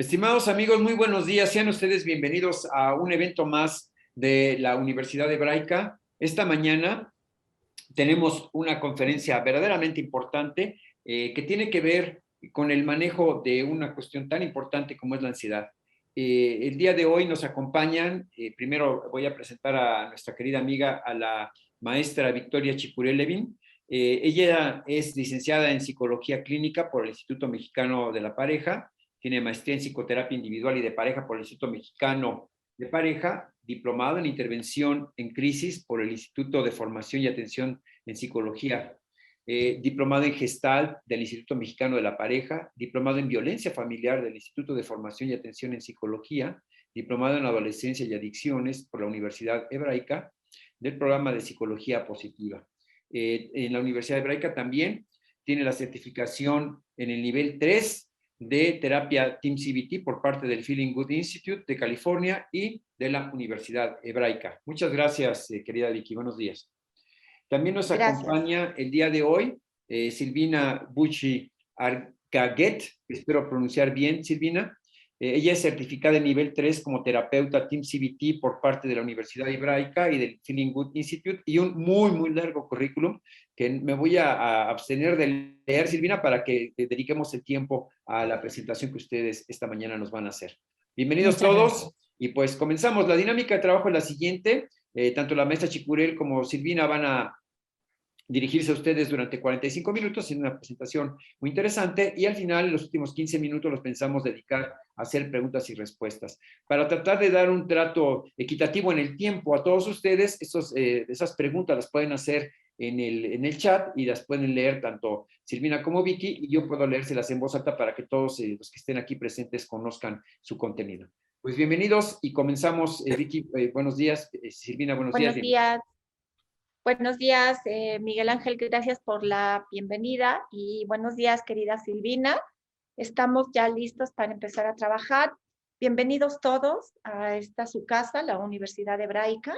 Estimados amigos, muy buenos días. Sean ustedes bienvenidos a un evento más de la Universidad Hebraica. Esta mañana tenemos una conferencia verdaderamente importante que tiene que ver con el manejo de una cuestión tan importante como es la ansiedad. El día de hoy nos acompañan, primero voy a presentar a nuestra querida amiga, a la maestra Victoria Chicuré-Levin. Ella es licenciada en Psicología Clínica por el Instituto Mexicano de la Pareja, tiene maestría en Psicoterapia Individual y de Pareja por el Instituto Mexicano de Pareja, diplomado en Intervención en Crisis por el Instituto de Formación y Atención en Psicología, diplomado en Gestalt del Instituto Mexicano de la Pareja, diplomado en Violencia Familiar del Instituto de Formación y Atención en Psicología, diplomado en Adolescencia y Adicciones por la Universidad Hebraica, del programa de Psicología Positiva. En la Universidad Hebraica también tiene la certificación en el nivel 3 de terapia Team CBT por parte del Feeling Good Institute de California y de la Universidad Hebraica. Muchas gracias, querida Vicky. Buenos días. También nos Gracias. acompaña el día de hoy Silvina Bucci Argaget, espero pronunciar bien, Silvina. Ella es certificada de nivel 3 como terapeuta Team CBT por parte de la Universidad Hebraica y del Feeling Good Institute, y un muy largo currículum que me voy a abstener de leer, Silvina, para que dediquemos el tiempo a la presentación que ustedes esta mañana nos van a hacer. Bienvenidos Muchas todos, gracias. y pues comenzamos. La dinámica de trabajo es la siguiente. Tanto la maestra Chicurel como Silvina van a dirigirse a ustedes durante 45 minutos en una presentación muy interesante, y al final, los últimos 15 minutos los pensamos dedicar a hacer preguntas y respuestas. Para tratar de dar un trato equitativo en el tiempo a todos ustedes, esas preguntas las pueden hacer en el chat y las pueden leer tanto Silvina como Vicky, y yo puedo leérselas en voz alta para que todos los que estén aquí presentes conozcan su contenido. Pues bienvenidos y comenzamos. Vicky, buenos días. Silvina, buenos días. Buenos días. Buenos días, Miguel Ángel, gracias por la bienvenida y buenos días, querida Silvina. Estamos ya listos para empezar a trabajar. Bienvenidos todos a esta su casa, la Universidad Hebraica,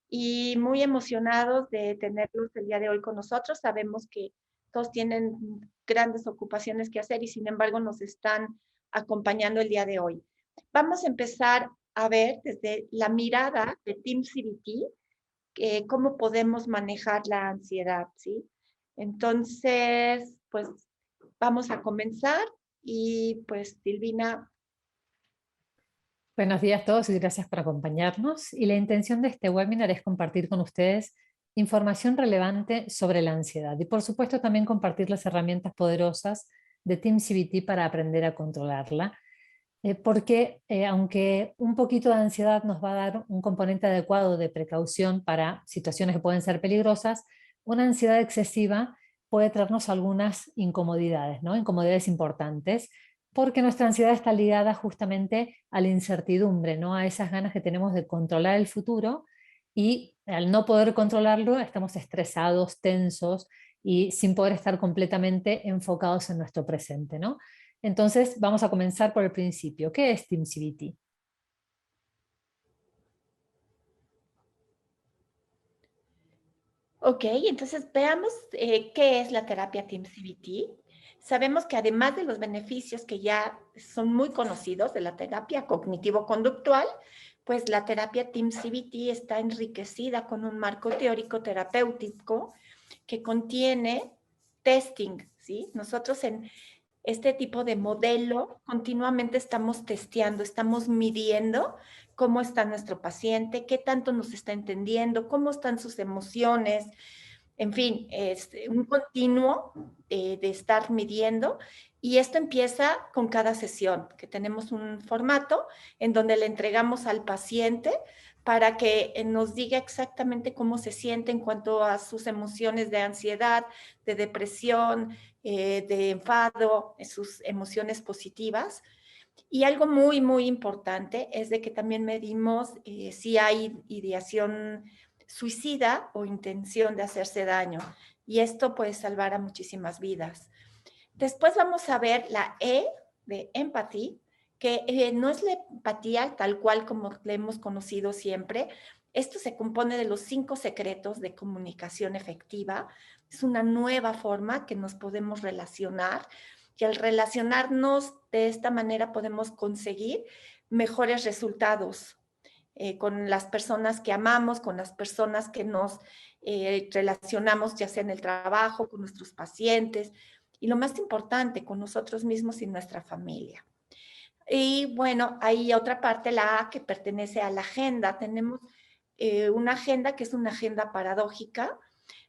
y muy emocionados de tenerlos el día de hoy con nosotros. Sabemos que todos tienen grandes ocupaciones que hacer y sin embargo nos están acompañando el día de hoy. Vamos a empezar a ver desde la mirada de Team CBT cómo podemos manejar la ansiedad, ¿sí? Entonces, pues vamos a comenzar y pues Silvina. Buenos días a todos y gracias por acompañarnos. Y la intención de este webinar es compartir con ustedes información relevante sobre la ansiedad y por supuesto también compartir las herramientas poderosas de Team CBT para aprender a controlarla. Porque aunque un poquito de ansiedad nos va a dar un componente adecuado de precaución para situaciones que pueden ser peligrosas, una ansiedad excesiva puede traernos algunas incomodidades, ¿no? Incomodidades importantes, porque nuestra ansiedad está ligada justamente a la incertidumbre, ¿no? A esas ganas que tenemos de controlar el futuro, y al no poder controlarlo estamos estresados, tensos y sin poder estar completamente enfocados en nuestro presente, ¿no? Entonces vamos a comenzar por el principio. ¿Qué es Team CBT? Ok, entonces veamos qué es la terapia Team CBT. Sabemos que además de los beneficios que ya son muy conocidos de la terapia cognitivo-conductual, pues la terapia Team CBT está enriquecida con un marco teórico terapéutico que contiene testing, ¿sí? Nosotros en este tipo de modelo continuamente estamos testeando, estamos midiendo cómo está nuestro paciente, qué tanto nos está entendiendo, cómo están sus emociones, en fin, es un continuo de estar midiendo, y esto empieza con cada sesión, que tenemos un formato en donde le entregamos al paciente para que nos diga exactamente cómo se siente en cuanto a sus emociones de ansiedad, de depresión, de enfado, sus emociones positivas. Y algo muy importante es de que también medimos si hay ideación suicida o intención de hacerse daño. Y esto puede salvar a muchísimas vidas. Después vamos a ver la E de empathy, que no es la empatía tal cual como la hemos conocido siempre. Esto se compone de los 5 secretos de comunicación efectiva. Es una nueva forma que nos podemos relacionar y al relacionarnos de esta manera podemos conseguir mejores resultados con las personas que amamos, con las personas que nos relacionamos, ya sea en el trabajo, con nuestros pacientes, y lo más importante, con nosotros mismos y nuestra familia. Y bueno, hay otra parte, la A, que pertenece a la agenda. Tenemos una agenda que es una agenda paradójica.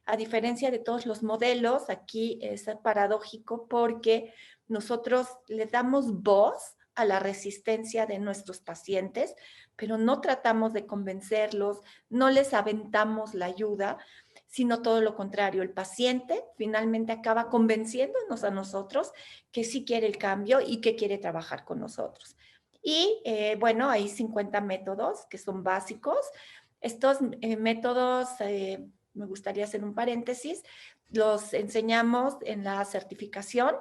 A diferencia de todos los modelos, aquí es paradójico porque nosotros le damos voz a la resistencia de nuestros pacientes, pero no tratamos de convencerlos, no les aventamos la ayuda, sino todo lo contrario. El paciente finalmente acaba convenciéndonos a nosotros que sí quiere el cambio y que quiere trabajar con nosotros. Y bueno, hay 50 métodos que son básicos. Estos métodos, me gustaría hacer un paréntesis, los enseñamos en la certificación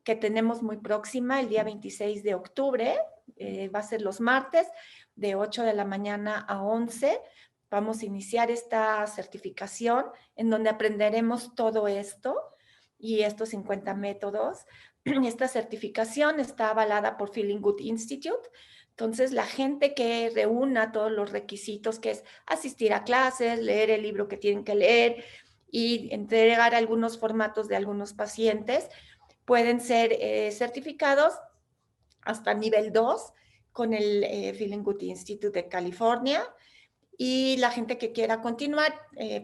que tenemos muy próxima, el día 26 de octubre, va a ser los martes, de 8 de la mañana a 11. Vamos a iniciar esta certificación en donde aprenderemos todo esto y estos 50 métodos. Esta certificación está avalada por Feeling Good Institute. Entonces, la gente que reúna todos los requisitos, que es asistir a clases, leer el libro que tienen que leer y entregar algunos formatos de algunos pacientes, pueden ser certificados hasta nivel 2 con el Feeling Good Institute de California. Y la gente que quiera continuar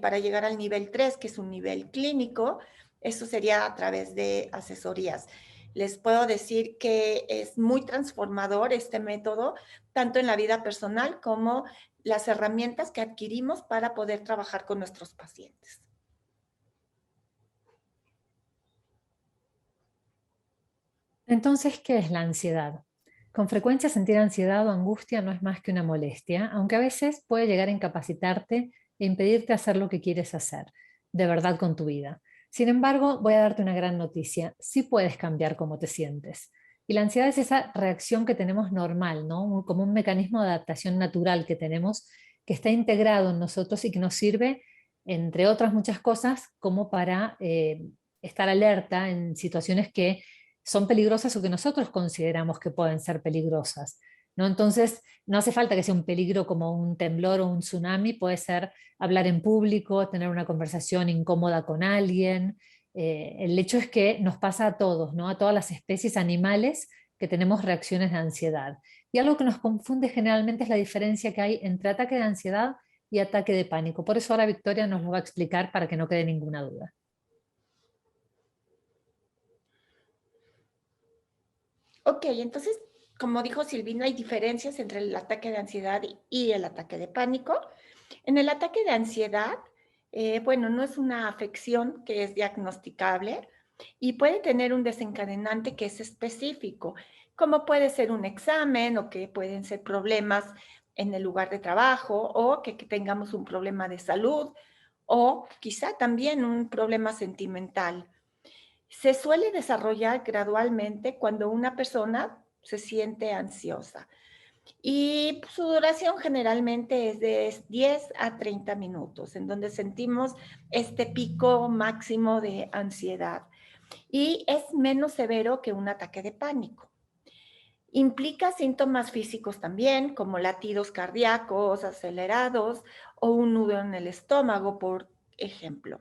para llegar al nivel 3, que es un nivel clínico, eso sería a través de asesorías. Les puedo decir que es muy transformador este método, tanto en la vida personal como las herramientas que adquirimos para poder trabajar con nuestros pacientes. Entonces, ¿qué es la ansiedad? Con frecuencia sentir ansiedad o angustia no es más que una molestia, aunque a veces puede llegar a incapacitarte e impedirte hacer lo que quieres hacer, de verdad con tu vida. Sin embargo, voy a darte una gran noticia. Sí puedes cambiar cómo te sientes. Y la ansiedad es esa reacción que tenemos normal, ¿no? Como un mecanismo de adaptación natural que tenemos, que está integrado en nosotros y que nos sirve, entre otras muchas cosas, como para estar alerta en situaciones que son peligrosas o que nosotros consideramos que pueden ser peligrosas, ¿no? Entonces, no hace falta que sea un peligro como un temblor o un tsunami, puede ser hablar en público, tener una conversación incómoda con alguien. El hecho es que nos pasa a todos, ¿no? A todas las especies animales que tenemos reacciones de ansiedad. Y algo que nos confunde generalmente es la diferencia que hay entre ataque de ansiedad y ataque de pánico. Por eso ahora Victoria nos lo va a explicar para que no quede ninguna duda. Ok, entonces, como dijo Silvina, hay diferencias entre el ataque de ansiedad y el ataque de pánico. En el ataque de ansiedad, bueno, no es una afección que es diagnosticable y puede tener un desencadenante que es específico, como puede ser un examen o que pueden ser problemas en el lugar de trabajo o que tengamos un problema de salud o quizá también un problema sentimental. Se suele desarrollar gradualmente cuando una persona se siente ansiosa y su duración generalmente es de 10 a 30 minutos, en donde sentimos este pico máximo de ansiedad y es menos severo que un ataque de pánico. Implica síntomas físicos también, como latidos cardíacos acelerados o un nudo en el estómago, por ejemplo.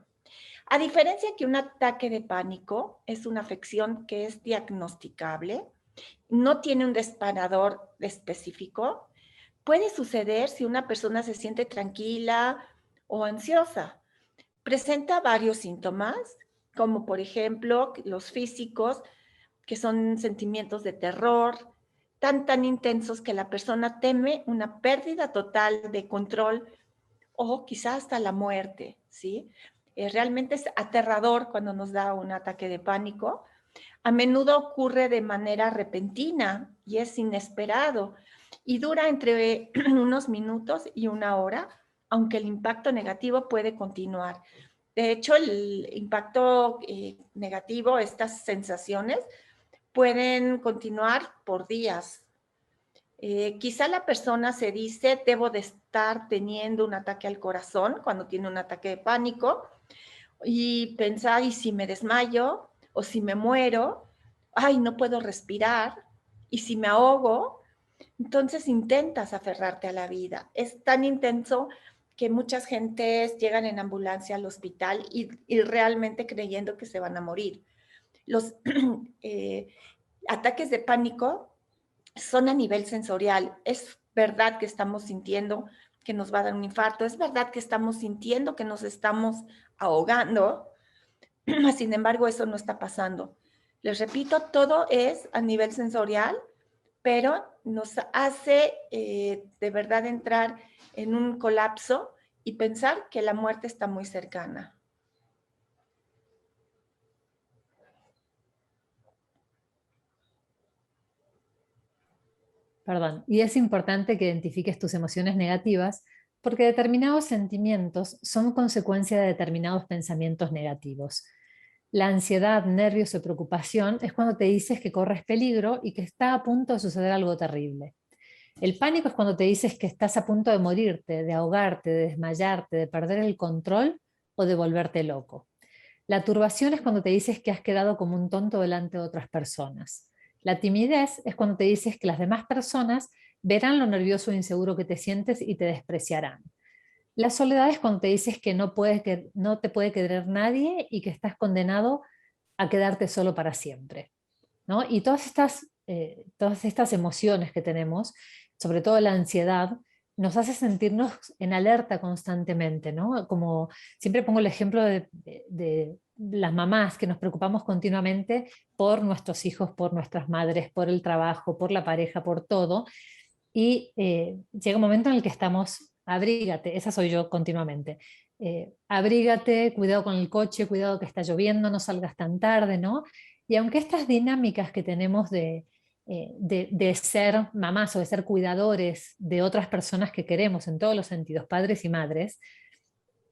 A diferencia que un ataque de pánico es una afección que es diagnosticable, no tiene un disparador específico, puede suceder si una persona se siente tranquila o ansiosa. Presenta varios síntomas, como por ejemplo los físicos, que son sentimientos de terror, tan intensos que la persona teme una pérdida total de control o quizás hasta la muerte, ¿sí? Realmente es aterrador cuando nos da un ataque de pánico. A menudo ocurre de manera repentina y es inesperado y dura entre unos minutos y una hora, aunque el impacto negativo puede continuar. De hecho, el impacto negativo, estas sensaciones, pueden continuar por días. Quizá la persona se dice, debo de estar teniendo un ataque al corazón cuando tiene un ataque de pánico y pensar, ¿y si me desmayo? ¿O si me muero? ay, no puedo respirar, y si me ahogo, entonces intentas aferrarte a la vida. Es tan intenso que muchas gentes llegan en ambulancia al hospital y realmente creyendo que se van a morir. Los ataques de pánico son a nivel sensorial. Es verdad que estamos sintiendo que nos va a dar un infarto, es verdad que estamos sintiendo que nos estamos ahogando, sin embargo, eso no está pasando. Les repito, todo es a nivel sensorial, pero nos hace de verdad entrar en un colapso y pensar que la muerte está muy cercana. Perdón. Y es importante que identifiques tus emociones negativas porque determinados sentimientos son consecuencia de determinados pensamientos negativos. La ansiedad, nervios o preocupación es cuando te dices que corres peligro y que está a punto de suceder algo terrible. El pánico es cuando te dices que estás a punto de morirte, de ahogarte, de desmayarte, de perder el control o de volverte loco. La turbación es cuando te dices que has quedado como un tonto delante de otras personas. La timidez es cuando te dices que las demás personas verán lo nervioso e inseguro que te sientes y te despreciarán. La soledad es cuando te dices que no te puede querer nadie y que estás condenado a quedarte solo para siempre, ¿no? Y todas estas emociones que tenemos, sobre todo la ansiedad, nos hace sentirnos en alerta constantemente, ¿no? Como siempre pongo el ejemplo de las mamás que nos preocupamos continuamente por nuestros hijos, por nuestras madres, por el trabajo, por la pareja, por todo. Y llega un momento en el que estamos, abrígate, esa soy yo continuamente. Abrígate, cuidado con el coche, cuidado que está lloviendo, no salgas tan tarde, ¿no? Y aunque estas dinámicas que tenemos de ser mamás o de ser cuidadores de otras personas que queremos en todos los sentidos, padres y madres,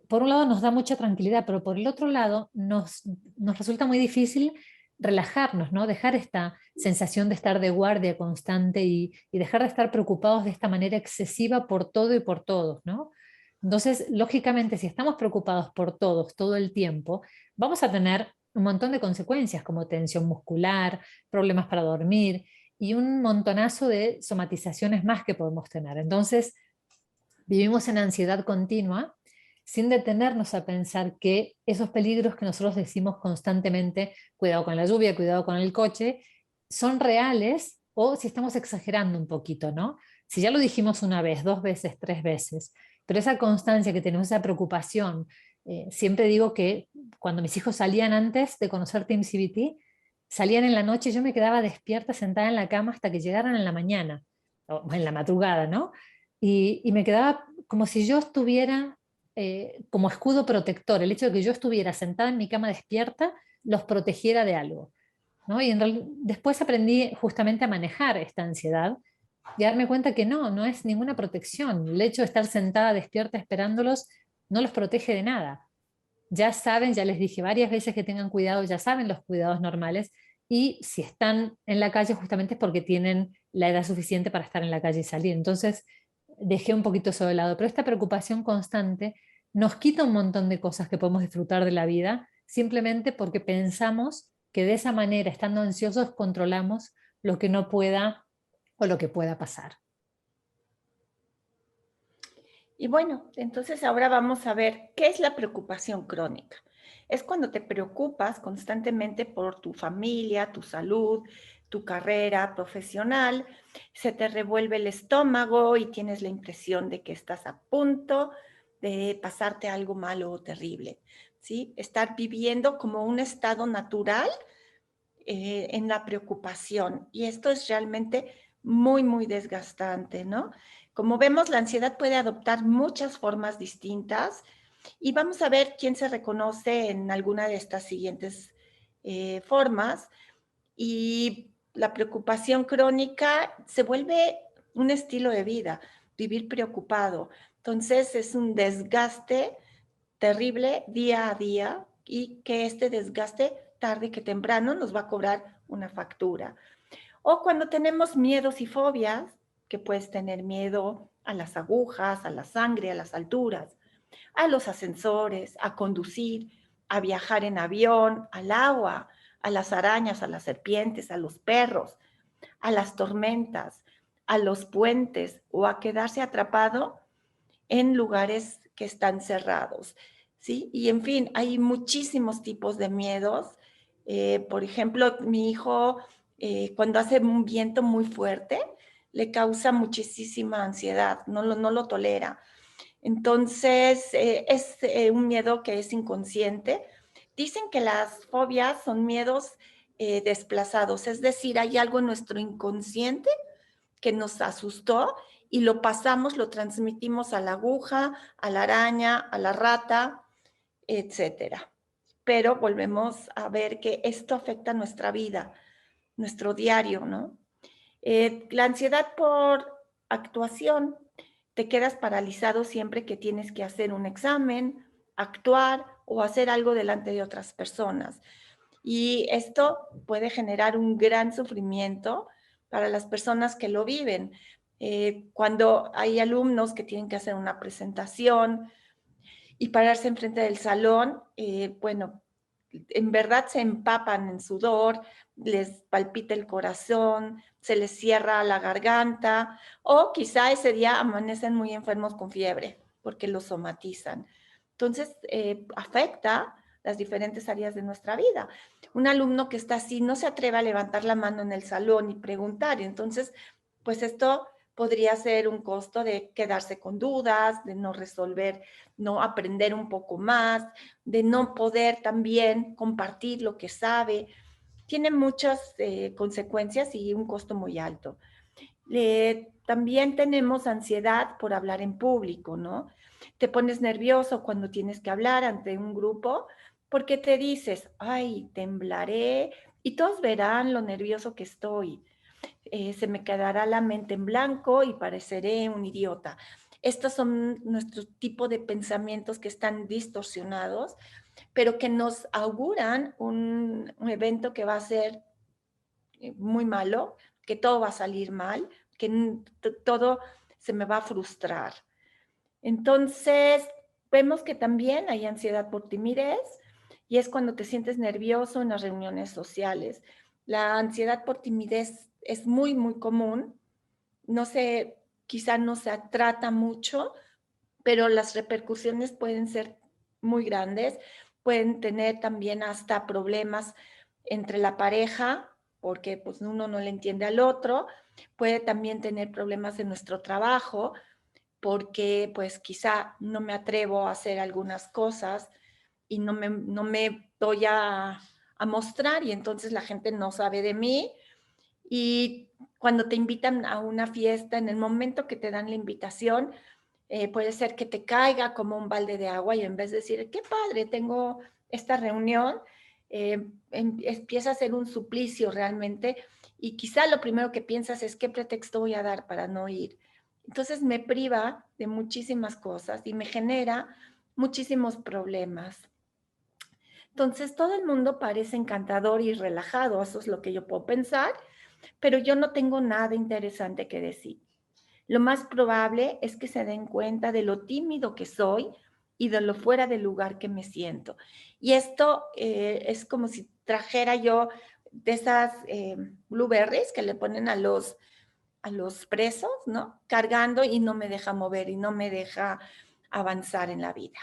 por un lado nos da mucha tranquilidad, pero por el otro lado nos resulta muy difícil relajarnos, ¿no? Dejar esta sensación de estar de guardia constante y dejar de estar preocupados de esta manera excesiva por todo y por todos, ¿no? Entonces, lógicamente, si estamos preocupados por todos todo el tiempo, vamos a tener un montón de consecuencias como tensión muscular, problemas para dormir y un montonazo de somatizaciones más que podemos tener. Entonces, vivimos en ansiedad continua sin detenernos a pensar que esos peligros que nosotros decimos constantemente, cuidado con la lluvia, cuidado con el coche, son reales o si estamos exagerando un poquito, ¿no? Si ya lo dijimos una vez, dos veces, tres veces, pero esa constancia que tenemos, esa preocupación, siempre digo que cuando mis hijos salían antes de conocer Team CBT, salían en la noche y yo me quedaba despierta sentada en la cama hasta que llegaran en la mañana, o en la madrugada, ¿no? Y me quedaba como si yo estuviera como escudo protector, el hecho de que yo estuviera sentada en mi cama despierta los protegiera de algo, ¿no? Y después aprendí justamente a manejar esta ansiedad y a darme cuenta que no es ninguna protección. El hecho de estar sentada despierta esperándolos no los protege de nada. Ya saben, ya les dije varias veces que tengan cuidado, ya saben los cuidados normales y si están en la calle justamente es porque tienen la edad suficiente para estar en la calle y salir. Entonces, dejé un poquito eso de lado, pero esta preocupación constante nos quita un montón de cosas que podemos disfrutar de la vida simplemente porque pensamos que de esa manera, estando ansiosos, controlamos lo que no pueda o lo que pueda pasar. Y bueno, entonces ahora vamos a ver qué es la preocupación crónica. Es cuando te preocupas constantemente por tu familia, tu salud, tu carrera profesional, se te revuelve el estómago y tienes la impresión de que estás a punto de pasarte algo malo o terrible, ¿sí? Estar viviendo como un estado natural en la preocupación. Y esto es realmente muy, muy desgastante, ¿no? Como vemos, la ansiedad puede adoptar muchas formas distintas y vamos a ver quién se reconoce en alguna de estas siguientes formas. Y la preocupación crónica se vuelve un estilo de vida, vivir preocupado. Entonces es un desgaste terrible día a día y que este desgaste tarde que temprano nos va a cobrar una factura. O cuando tenemos miedos y fobias, que puedes tener miedo a las agujas, a la sangre, a las alturas, a los ascensores, a conducir, a viajar en avión, al agua, a las arañas, a las serpientes, a los perros, a las tormentas, a los puentes o a quedarse atrapado en lugares que están cerrados, ¿sí? Y en fin, hay muchísimos tipos de miedos. Por ejemplo, mi hijo, cuando hace un viento muy fuerte, le causa muchísima ansiedad, no lo tolera. Entonces, es un miedo que es inconsciente. Dicen que las fobias son miedos desplazados, es decir, hay algo en nuestro inconsciente que nos asustó y lo pasamos, lo transmitimos a la aguja, a la araña, a la rata, etcétera. Pero volvemos a ver que esto afecta nuestra vida, nuestro diario, ¿no? La ansiedad por actuación, te quedas paralizado siempre que tienes que hacer un examen, actuar o hacer algo delante de otras personas. Y esto puede generar un gran sufrimiento para las personas que lo viven. Cuando hay alumnos que tienen que hacer una presentación y pararse enfrente del salón, bueno, en verdad se empapan en sudor, les palpita el corazón, se les cierra la garganta o quizá ese día amanecen muy enfermos con fiebre porque lo somatizan. Entonces, afecta las diferentes áreas de nuestra vida. Un alumno que está así no se atreve a levantar la mano en el salón y preguntar. Y entonces, pues esto podría ser un costo de quedarse con dudas, de no resolver, no aprender un poco más, de no poder también compartir lo que sabe. Tiene muchas consecuencias y un costo muy alto. También tenemos ansiedad por hablar en público, ¿no? Te pones nervioso cuando tienes que hablar ante un grupo porque te dices, ay, temblaré y todos verán lo nervioso que estoy. Se me quedará la mente en blanco y pareceré un idiota. Estos son nuestro tipo de pensamientos que están distorsionados, pero que nos auguran un evento que va a ser muy malo, que todo va a salir mal, que todo se me va a frustrar. Entonces, vemos que también hay ansiedad por timidez y es cuando te sientes nervioso en las reuniones sociales. La ansiedad por timidez es muy, muy común. No se, quizá no se trata mucho, pero las repercusiones pueden ser muy grandes. Pueden tener también hasta problemas entre la pareja, porque pues uno no le entiende al otro. Puede también tener problemas en nuestro trabajo, porque pues quizá no me atrevo a hacer algunas cosas y no me doy a mostrar y entonces la gente no sabe de mí. Y cuando te invitan a una fiesta, en el momento que te dan la invitación, puede ser que te caiga como un balde de agua y en vez de decir, qué padre, tengo esta reunión, empieza a ser un suplicio realmente y quizá lo primero que piensas es qué pretexto voy a dar para no ir. Entonces me priva de muchísimas cosas y me genera muchísimos problemas. Entonces todo el mundo parece encantador y relajado, eso es lo que yo puedo pensar, pero yo no tengo nada interesante que decir. Lo más probable es que se den cuenta de lo tímido que soy y de lo fuera de lugar que me siento. Y esto es como si trajera yo de esas blueberries que le ponen a los presos, ¿no? Cargando y no me deja mover y no me deja avanzar en la vida.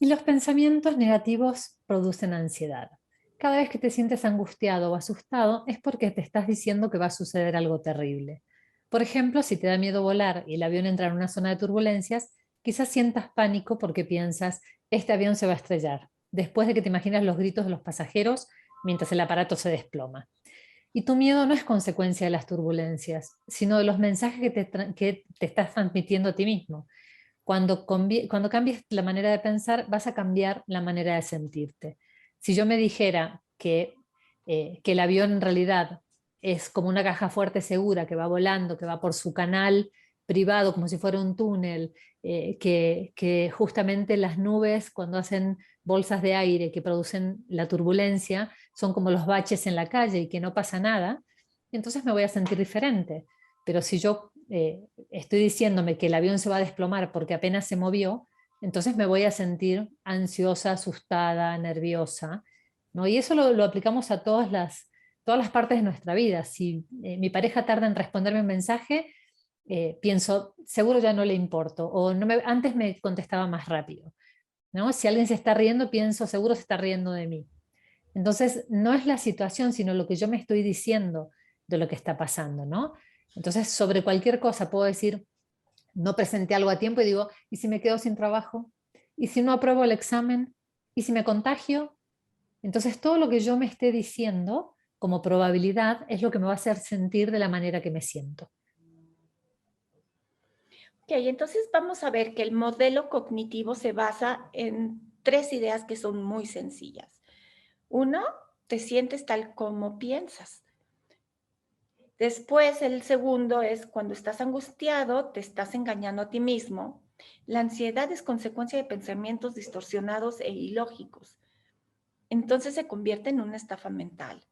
Y los pensamientos negativos producen ansiedad. Cada vez que te sientes angustiado o asustado es porque te estás diciendo que va a suceder algo terrible. Por ejemplo, si te da miedo volar y el avión entra en una zona de turbulencias, quizás sientas pánico porque piensas, este avión se va a estrellar, después de que te imaginas los gritos de los pasajeros mientras el aparato se desploma. Y tu miedo no es consecuencia de las turbulencias, sino de los mensajes que te estás transmitiendo a ti mismo. Cuando cambies la manera de pensar, vas a cambiar la manera de sentirte. Si yo me dijera que el avión en realidad es como una caja fuerte segura que va volando, que va por su canal privado como si fuera un túnel, que justamente las nubes cuando hacen bolsas de aire que producen la turbulencia son como los baches en la calle y que no pasa nada, entonces me voy a sentir diferente. Pero si yo estoy diciéndome que el avión se va a desplomar porque apenas se movió, entonces me voy a sentir ansiosa, asustada, nerviosa, ¿no? Y eso lo aplicamos a todas las partes de nuestra vida. Si mi pareja tarda en responderme un mensaje, pienso, seguro ya no le importo, o antes me contestaba más rápido, ¿no? Si alguien se está riendo, pienso, seguro se está riendo de mí. Entonces, no es la situación, sino lo que yo me estoy diciendo de lo que está pasando, ¿no? Entonces, sobre cualquier cosa puedo decir, no presenté algo a tiempo y digo, ¿y si me quedo sin trabajo? ¿Y si no apruebo el examen? ¿Y si me contagio? Entonces, todo lo que yo me esté diciendo como probabilidad es lo que me va a hacer sentir de la manera que me siento. Ok, entonces vamos a ver que el modelo cognitivo se basa en 3 ideas que son muy sencillas. Uno, te sientes tal como piensas. Después, el segundo es cuando estás angustiado, te estás engañando a ti mismo. La ansiedad es consecuencia de pensamientos distorsionados e ilógicos. Entonces se convierte en una estafa mental.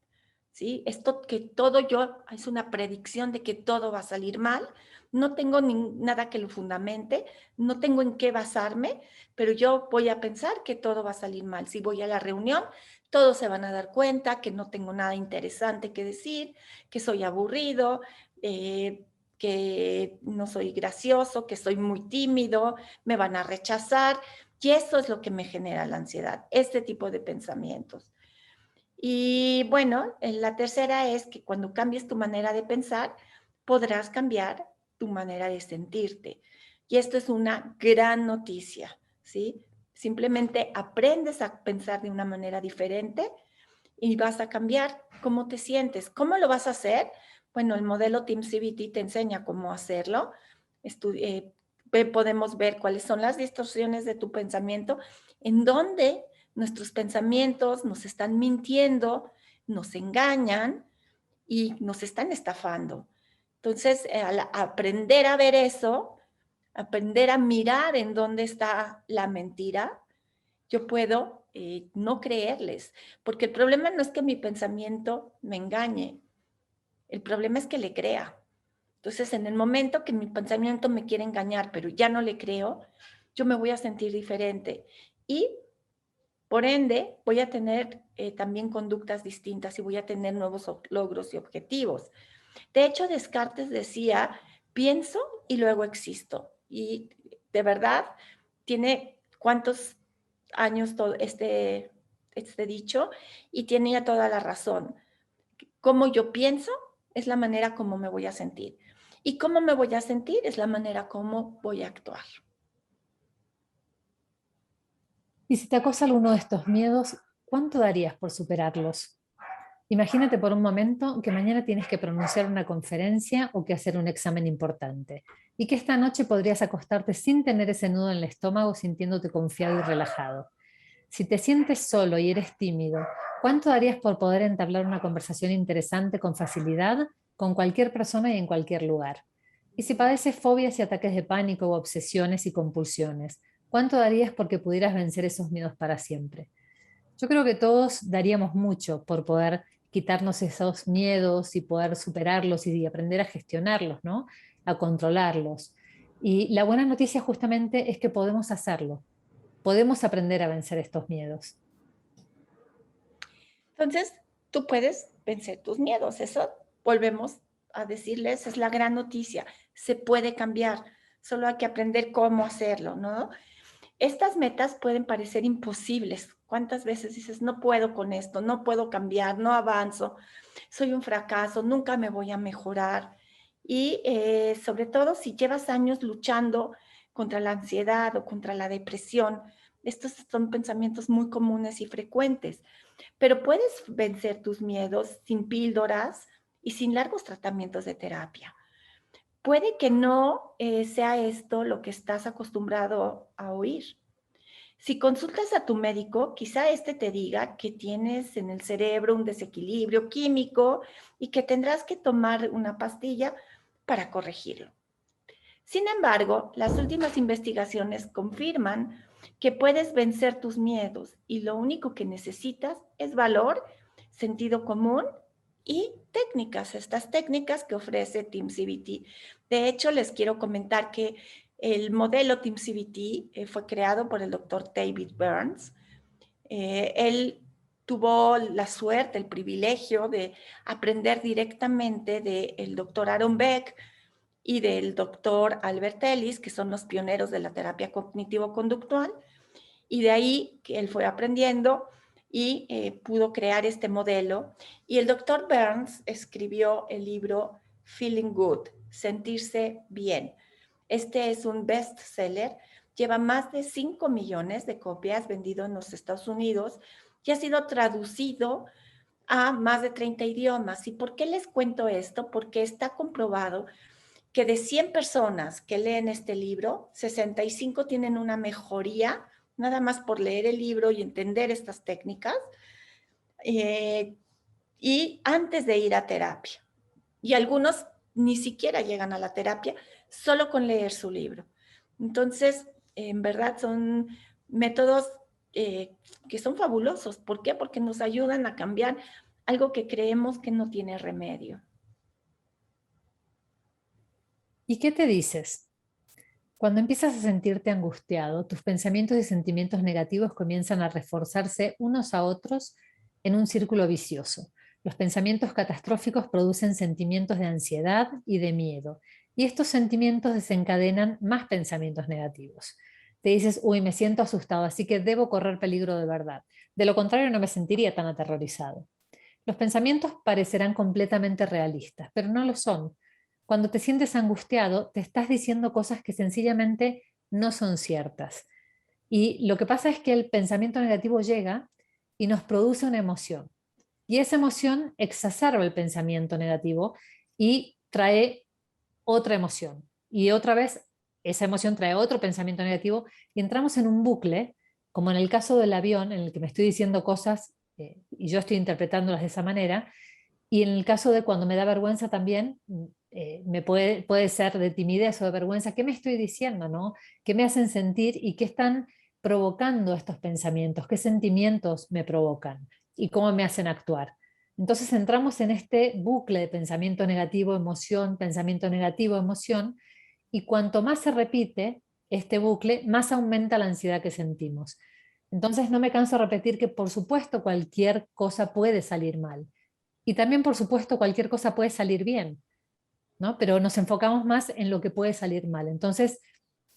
¿Sí? Esto que todo yo es una predicción de que todo va a salir mal, no tengo nada que lo fundamente, no tengo en qué basarme, pero yo voy a pensar que todo va a salir mal. Si voy a la reunión, todos se van a dar cuenta que no tengo nada interesante que decir, que soy aburrido, que no soy gracioso, que soy muy tímido, me van a rechazar, y eso es lo que me genera la ansiedad, este tipo de pensamientos. Y bueno, la tercera es que cuando cambies tu manera de pensar, podrás cambiar tu manera de sentirte. Y esto es una gran noticia, ¿sí? Simplemente aprendes a pensar de una manera diferente y vas a cambiar cómo te sientes. ¿Cómo lo vas a hacer? Bueno, el modelo Team CBT te enseña cómo hacerlo. Podemos ver cuáles son las distorsiones de tu pensamiento, en donde nuestros pensamientos nos están mintiendo, nos engañan y nos están estafando. Entonces, al aprender a ver eso, aprender a mirar en dónde está la mentira, yo puedo no creerles, porque el problema no es que mi pensamiento me engañe, el problema es que le crea. Entonces, en el momento que mi pensamiento me quiere engañar, pero ya no le creo, yo me voy a sentir diferente y, por ende, voy a tener también conductas distintas y voy a tener nuevos logros y objetivos. De hecho, Descartes decía, pienso y luego existo. Y de verdad, tiene cuántos años todo este dicho y tenía toda la razón. Cómo yo pienso es la manera como me voy a sentir. Y cómo me voy a sentir es la manera como voy a actuar. Y si te acosa alguno de estos miedos, ¿cuánto darías por superarlos? Imagínate por un momento que mañana tienes que pronunciar una conferencia o que hacer un examen importante y que esta noche podrías acostarte sin tener ese nudo en el estómago, sintiéndote confiado y relajado. Si te sientes solo y eres tímido, ¿cuánto darías por poder entablar una conversación interesante con facilidad con cualquier persona y en cualquier lugar? Y si padeces fobias y ataques de pánico o obsesiones y compulsiones, ¿cuánto darías porque pudieras vencer esos miedos para siempre? Yo creo que todos daríamos mucho por poder quitarnos esos miedos y poder superarlos y aprender a gestionarlos, ¿no? A controlarlos. Y la buena noticia justamente es que podemos hacerlo. Podemos aprender a vencer estos miedos. Entonces, tú puedes vencer tus miedos. Eso volvemos a decirles, es la gran noticia. Se puede cambiar. Solo hay que aprender cómo hacerlo, ¿no? Estas metas pueden parecer imposibles. ¿Cuántas veces dices, no puedo con esto, no puedo cambiar, no avanzo, soy un fracaso, nunca me voy a mejorar? Y sobre todo si llevas años luchando contra la ansiedad o contra la depresión, estos son pensamientos muy comunes y frecuentes, pero puedes vencer tus miedos sin píldoras y sin largos tratamientos de terapia. Puede que no sea esto lo que estás acostumbrado a oír. Si consultas a tu médico, quizá este te diga que tienes en el cerebro un desequilibrio químico y que tendrás que tomar una pastilla para corregirlo. Sin embargo, las últimas investigaciones confirman que puedes vencer tus miedos y lo único que necesitas es valor, sentido común y técnicas, estas técnicas que ofrece Team CBT. De hecho, les quiero comentar que El modelo TeamCBT fue creado por el doctor David Burns. Él tuvo la suerte, el privilegio de aprender directamente del doctor Aaron Beck y del doctor Albert Ellis, que son los pioneros de la terapia cognitivo-conductual, y de ahí que él fue aprendiendo y pudo crear este modelo. Y el doctor Burns escribió el libro Feeling Good, sentirse bien. Este es un bestseller, lleva más de 5 millones de copias vendido en los Estados Unidos y ha sido traducido a más de 30 idiomas. ¿Y por qué les cuento esto? Porque está comprobado que de 100 personas que leen este libro, 65 tienen una mejoría, nada más por leer el libro y entender estas técnicas, y antes de ir a terapia. Y algunos ni siquiera llegan a la terapia solo con leer su libro. Entonces, en verdad son métodos que son fabulosos. ¿Por qué? Porque nos ayudan a cambiar algo que creemos que no tiene remedio. ¿Y qué te dices? Cuando empiezas a sentirte angustiado, tus pensamientos y sentimientos negativos comienzan a reforzarse unos a otros en un círculo vicioso. Los pensamientos catastróficos producen sentimientos de ansiedad y de miedo, y estos sentimientos desencadenan más pensamientos negativos. Te dices, uy, me siento asustado, así que debo correr peligro de verdad. De lo contrario, no me sentiría tan aterrorizado. Los pensamientos parecerán completamente realistas, pero no lo son. Cuando te sientes angustiado, te estás diciendo cosas que sencillamente no son ciertas. Y lo que pasa es que el pensamiento negativo llega y nos produce una emoción. Y esa emoción exacerba el pensamiento negativo y trae otra emoción. Y otra vez, esa emoción trae otro pensamiento negativo y entramos en un bucle, como en el caso del avión, en el que me estoy diciendo cosas y yo estoy interpretándolas de esa manera. Y en el caso de cuando me da vergüenza también, puede ser de timidez o de vergüenza, ¿qué me estoy diciendo, no? ¿Qué me hacen sentir y qué están provocando estos pensamientos? ¿Qué sentimientos me provocan? ¿Y cómo me hacen actuar? Entonces entramos en este bucle de pensamiento negativo, emoción, pensamiento negativo, emoción, y cuanto más se repite este bucle, más aumenta la ansiedad que sentimos. Entonces no me canso de repetir que por supuesto cualquier cosa puede salir mal. Y también, por supuesto, cualquier cosa puede salir bien, ¿no? Pero nos enfocamos más en lo que puede salir mal. Entonces,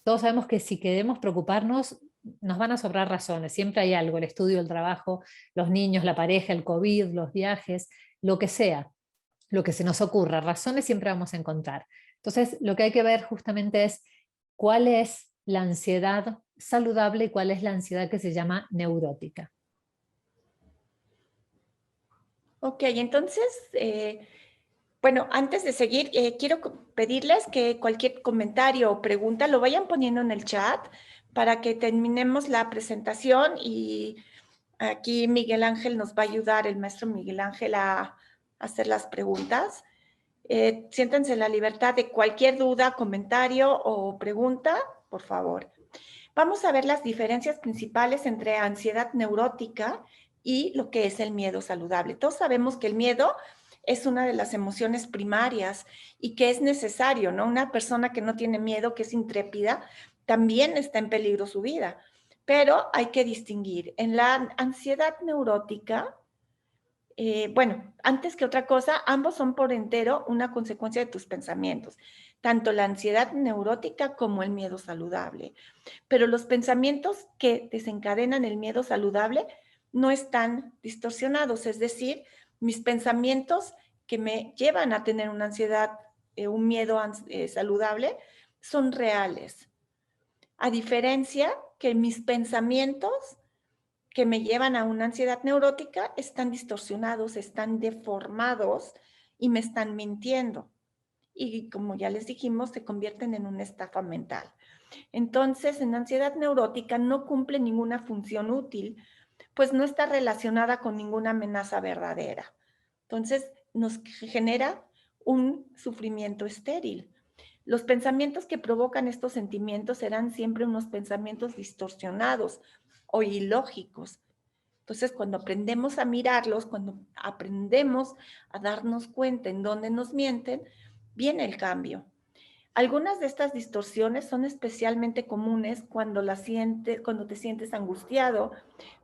todos sabemos que si queremos preocuparnos, nos van a sobrar razones. Siempre hay algo, el estudio, el trabajo, los niños, la pareja, el COVID, los viajes, lo que sea, lo que se nos ocurra. Razones siempre vamos a encontrar. Entonces, lo que hay que ver justamente es cuál es la ansiedad saludable y cuál es la ansiedad que se llama neurótica. Ok, entonces, bueno, antes de seguir, quiero pedirles que cualquier comentario o pregunta lo vayan poniendo en el chat para que terminemos la presentación y aquí Miguel Ángel nos va a ayudar, el maestro Miguel Ángel, a hacer las preguntas. Siéntense en la libertad de cualquier duda, comentario o pregunta, por favor. Vamos a ver las diferencias principales entre ansiedad neurótica y lo que es el miedo saludable. Todos sabemos que el miedo es una de las emociones primarias y que es necesario, ¿no? Una persona que no tiene miedo, que es intrépida, también está en peligro su vida. Pero hay que distinguir. En la ansiedad neurótica, bueno, antes que otra cosa, ambos son por entero una consecuencia de tus pensamientos, tanto la ansiedad neurótica como el miedo saludable. Pero los pensamientos que desencadenan el miedo saludable no están distorsionados, es decir, mis pensamientos que me llevan a tener una ansiedad, un miedo saludable, son reales. A diferencia que mis pensamientos que me llevan a una ansiedad neurótica están distorsionados, están deformados y me están mintiendo. Y como ya les dijimos, se convierten en una estafa mental. Entonces, en ansiedad neurótica no cumple ninguna función útil, pues no está relacionada con ninguna amenaza verdadera. Entonces, nos genera un sufrimiento estéril. Los pensamientos que provocan estos sentimientos serán siempre unos pensamientos distorsionados o ilógicos. Entonces, cuando aprendemos a mirarlos, cuando aprendemos a darnos cuenta en dónde nos mienten, viene el cambio. Algunas de estas distorsiones son especialmente comunes cuando te sientes angustiado,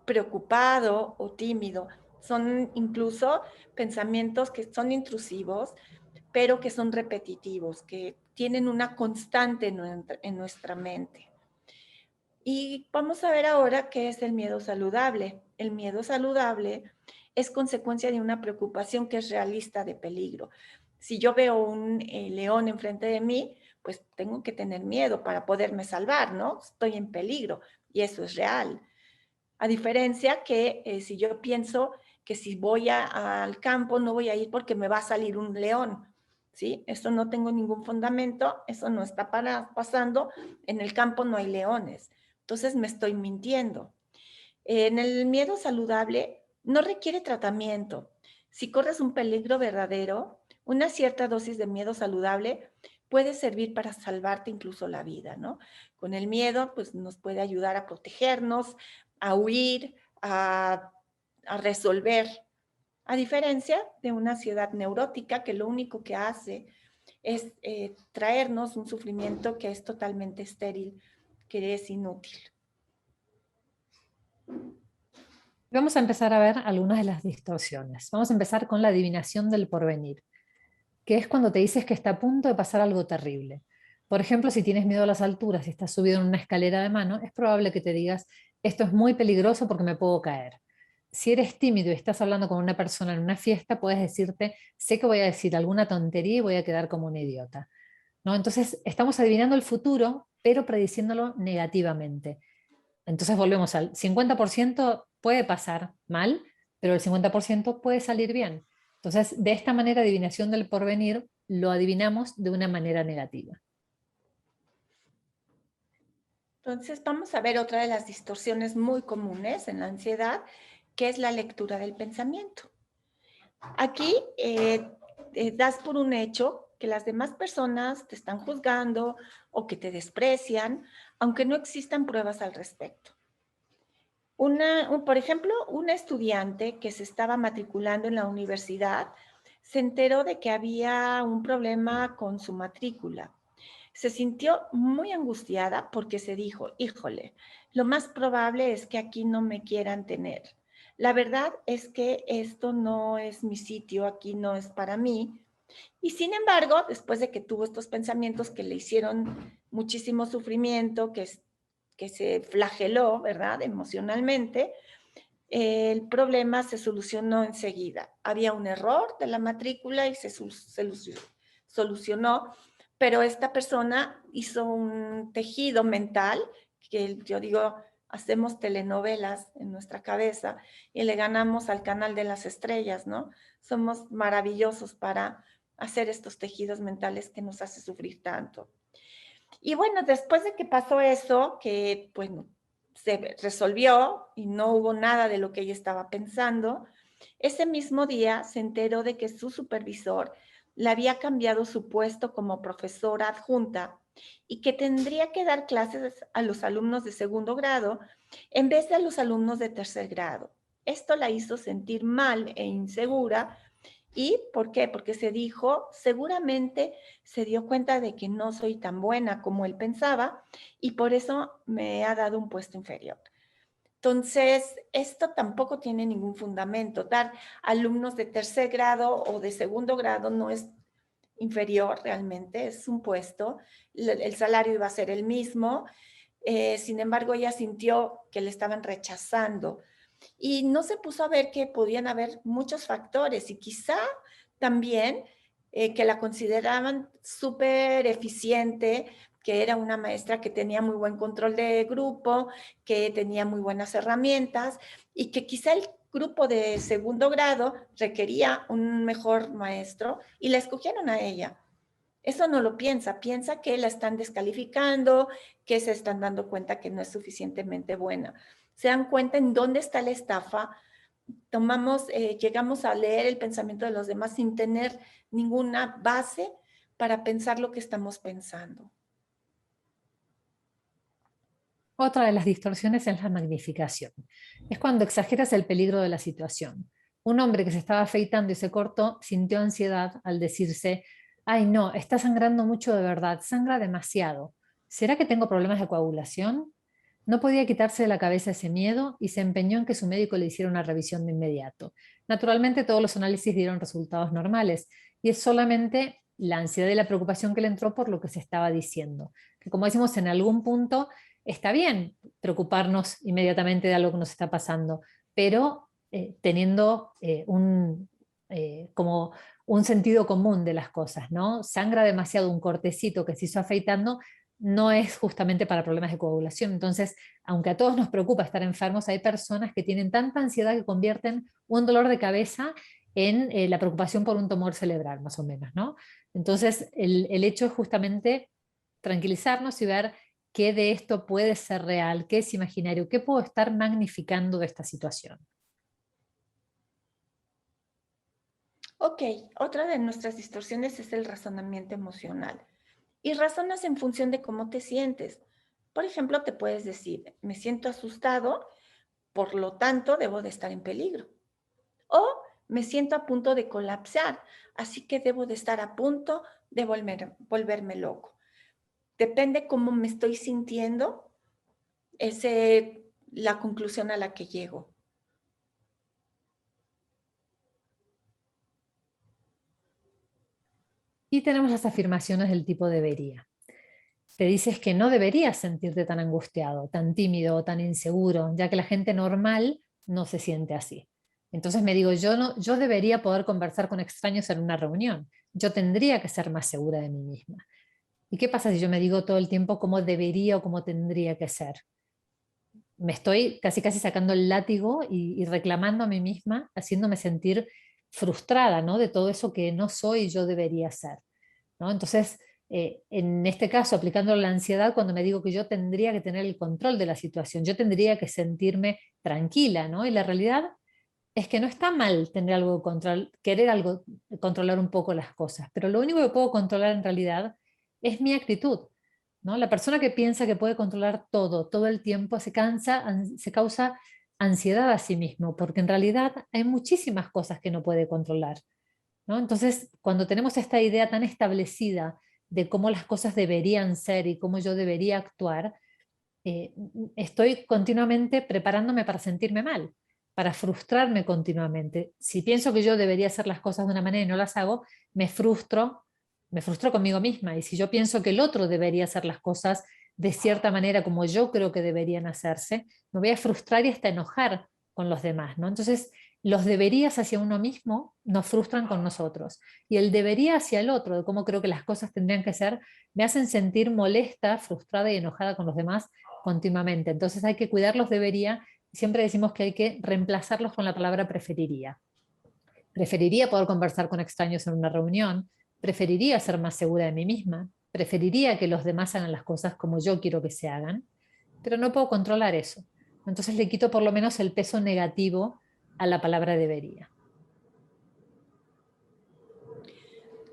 preocupado o tímido. Son incluso pensamientos que son intrusivos, pero que son repetitivos, que tienen una constante en nuestra mente. Y vamos a ver ahora qué es el miedo saludable. El miedo saludable es consecuencia de una preocupación que es realista de peligro. Si yo veo un león enfrente de mí, pues tengo que tener miedo para poderme salvar, ¿no? Estoy en peligro y eso es real. A diferencia que si yo pienso que si voy al campo no voy a ir porque me va a salir un león, ¿sí? Eso no tengo ningún fundamento, eso no está pasando, en el campo no hay leones. Entonces me estoy mintiendo. En el miedo saludable no requiere tratamiento. Si corres un peligro verdadero, una cierta dosis de miedo saludable puede servir para salvarte incluso la vida, ¿no? Con el miedo, pues nos puede ayudar a protegernos, a huir, a resolver. A diferencia de una ansiedad neurótica que lo único que hace es traernos un sufrimiento que es totalmente estéril, que es inútil. Vamos a empezar a ver algunas de las distorsiones. Vamos a empezar con la adivinación del porvenir, que es cuando te dices que está a punto de pasar algo terrible. Por ejemplo, si tienes miedo a las alturas y estás subido en una escalera de mano, es probable que te digas, esto es muy peligroso porque me puedo caer. Si eres tímido y estás hablando con una persona en una fiesta, puedes decirte, sé que voy a decir alguna tontería y voy a quedar como un idiota, ¿no? Entonces, estamos adivinando el futuro, pero prediciéndolo negativamente. Entonces volvemos al 50% puede pasar mal, pero el 50% puede salir bien. Entonces, de esta manera, adivinación del porvenir, lo adivinamos de una manera negativa. Entonces, vamos a ver otra de las distorsiones muy comunes en la ansiedad, que es la lectura del pensamiento. Aquí das por un hecho que las demás personas te están juzgando o que te desprecian, aunque no existan pruebas al respecto. Por ejemplo, una estudiante que se estaba matriculando en la universidad se enteró de que había un problema con su matrícula. Se sintió muy angustiada porque se dijo, híjole, lo más probable es que aquí no me quieran tener. La verdad es que esto no es mi sitio, aquí no es para mí. Y sin embargo, después de que tuvo estos pensamientos que le hicieron muchísimo sufrimiento, que se flageló, ¿verdad? Emocionalmente, el problema se solucionó enseguida. Había un error de la matrícula y se solucionó, pero esta persona hizo un tejido mental, que yo digo, hacemos telenovelas en nuestra cabeza y le ganamos al canal de las estrellas, ¿no? Somos maravillosos para hacer estos tejidos mentales que nos hace sufrir tanto. Y bueno, después de que pasó eso, que bueno, se resolvió y no hubo nada de lo que ella estaba pensando, ese mismo día se enteró de que su supervisor le había cambiado su puesto como profesora adjunta y que tendría que dar clases a los alumnos de segundo grado en vez de a los alumnos de tercer grado. Esto la hizo sentir mal e insegura. ¿Y por qué? Porque se dijo, seguramente se dio cuenta de que no soy tan buena como él pensaba y por eso me ha dado un puesto inferior. Entonces, esto tampoco tiene ningún fundamento. Dar alumnos de tercer grado o de segundo grado no es inferior realmente, es un puesto. El salario iba a ser el mismo. Sin embargo, ella sintió que le estaban rechazando y no se puso a ver que podían haber muchos factores y quizá también que la consideraban súper eficiente, que era una maestra que tenía muy buen control de grupo, que tenía muy buenas herramientas y que quizá el grupo de segundo grado requería un mejor maestro y la escogieron a ella. Eso no lo piensa, piensa que la están descalificando, que se están dando cuenta que no es suficientemente buena. Se dan cuenta en dónde está la estafa, llegamos a leer el pensamiento de los demás sin tener ninguna base para pensar lo que estamos pensando. Otra de las distorsiones es la magnificación. Es cuando exageras el peligro de la situación. Un hombre que se estaba afeitando y se cortó sintió ansiedad al decirse, Ay, no, está sangrando mucho de verdad, sangra demasiado. ¿Será que tengo problemas de coagulación? No podía quitarse de la cabeza ese miedo y se empeñó en que su médico le hiciera una revisión de inmediato. Naturalmente, todos los análisis dieron resultados normales y es solamente la ansiedad y la preocupación que le entró por lo que se estaba diciendo. Que como decimos, en algún punto está bien preocuparnos inmediatamente de algo que nos está pasando, pero teniendo como un sentido común de las cosas, ¿no? Sangra demasiado un cortecito que se hizo afeitando, no es justamente para problemas de coagulación. Entonces, aunque a todos nos preocupa estar enfermos, hay personas que tienen tanta ansiedad que convierten un dolor de cabeza en la preocupación por un tumor cerebral, más o menos, ¿no? Entonces, el hecho es justamente tranquilizarnos y ver qué de esto puede ser real, qué es imaginario, qué puedo estar magnificando de esta situación. Ok, otra de nuestras distorsiones es el razonamiento emocional. Y razonas en función de cómo te sientes. Por ejemplo, te puedes decir, me siento asustado, por lo tanto debo de estar en peligro. O me siento a punto de colapsar, así que debo de estar a punto de volverme loco. Depende cómo me estoy sintiendo, es la conclusión a la que llego. Y tenemos las afirmaciones del tipo debería. Te dices que no deberías sentirte tan angustiado, tan tímido o tan inseguro, ya que la gente normal no se siente así. Entonces me digo, yo no, yo debería poder conversar con extraños en una reunión. Yo tendría que ser más segura de mí misma. ¿Y qué pasa si yo me digo todo el tiempo cómo debería o cómo tendría que ser? Me estoy casi casi sacando el látigo y reclamando a mí misma, haciéndome sentir frustrada, ¿no? De todo eso que no soy y yo debería ser, ¿no? Entonces, en este caso, aplicando la ansiedad, cuando me digo que yo tendría que tener el control de la situación, yo tendría que sentirme tranquila, ¿no? Y la realidad es que no está mal tener algo de control, querer algo, controlar un poco las cosas, pero lo único que puedo controlar en realidad es mi actitud, ¿no? La persona que piensa que puede controlar todo, todo el tiempo, se causa ansiedad a sí mismo, porque en realidad hay muchísimas cosas que no puede controlar, ¿no? Entonces, cuando tenemos esta idea tan establecida de cómo las cosas deberían ser y cómo yo debería actuar, estoy continuamente preparándome para sentirme mal, para frustrarme continuamente. Si pienso que yo debería hacer las cosas de una manera y no las hago, me frustro conmigo misma. Y si yo pienso que el otro debería hacer las cosas de cierta manera como yo creo que deberían hacerse, me voy a frustrar y hasta enojar con los demás, ¿no? Entonces, los deberías hacia uno mismo nos frustran con nosotros. Y el debería hacia el otro, de cómo creo que las cosas tendrían que ser, me hacen sentir molesta, frustrada y enojada con los demás continuamente. Entonces hay que cuidarlos debería, siempre decimos que hay que reemplazarlos con la palabra preferiría. Preferiría poder conversar con extraños en una reunión, preferiría ser más segura de mí misma, preferiría que los demás hagan las cosas como yo quiero que se hagan, pero no puedo controlar eso. Entonces le quito por lo menos el peso negativo a la palabra debería.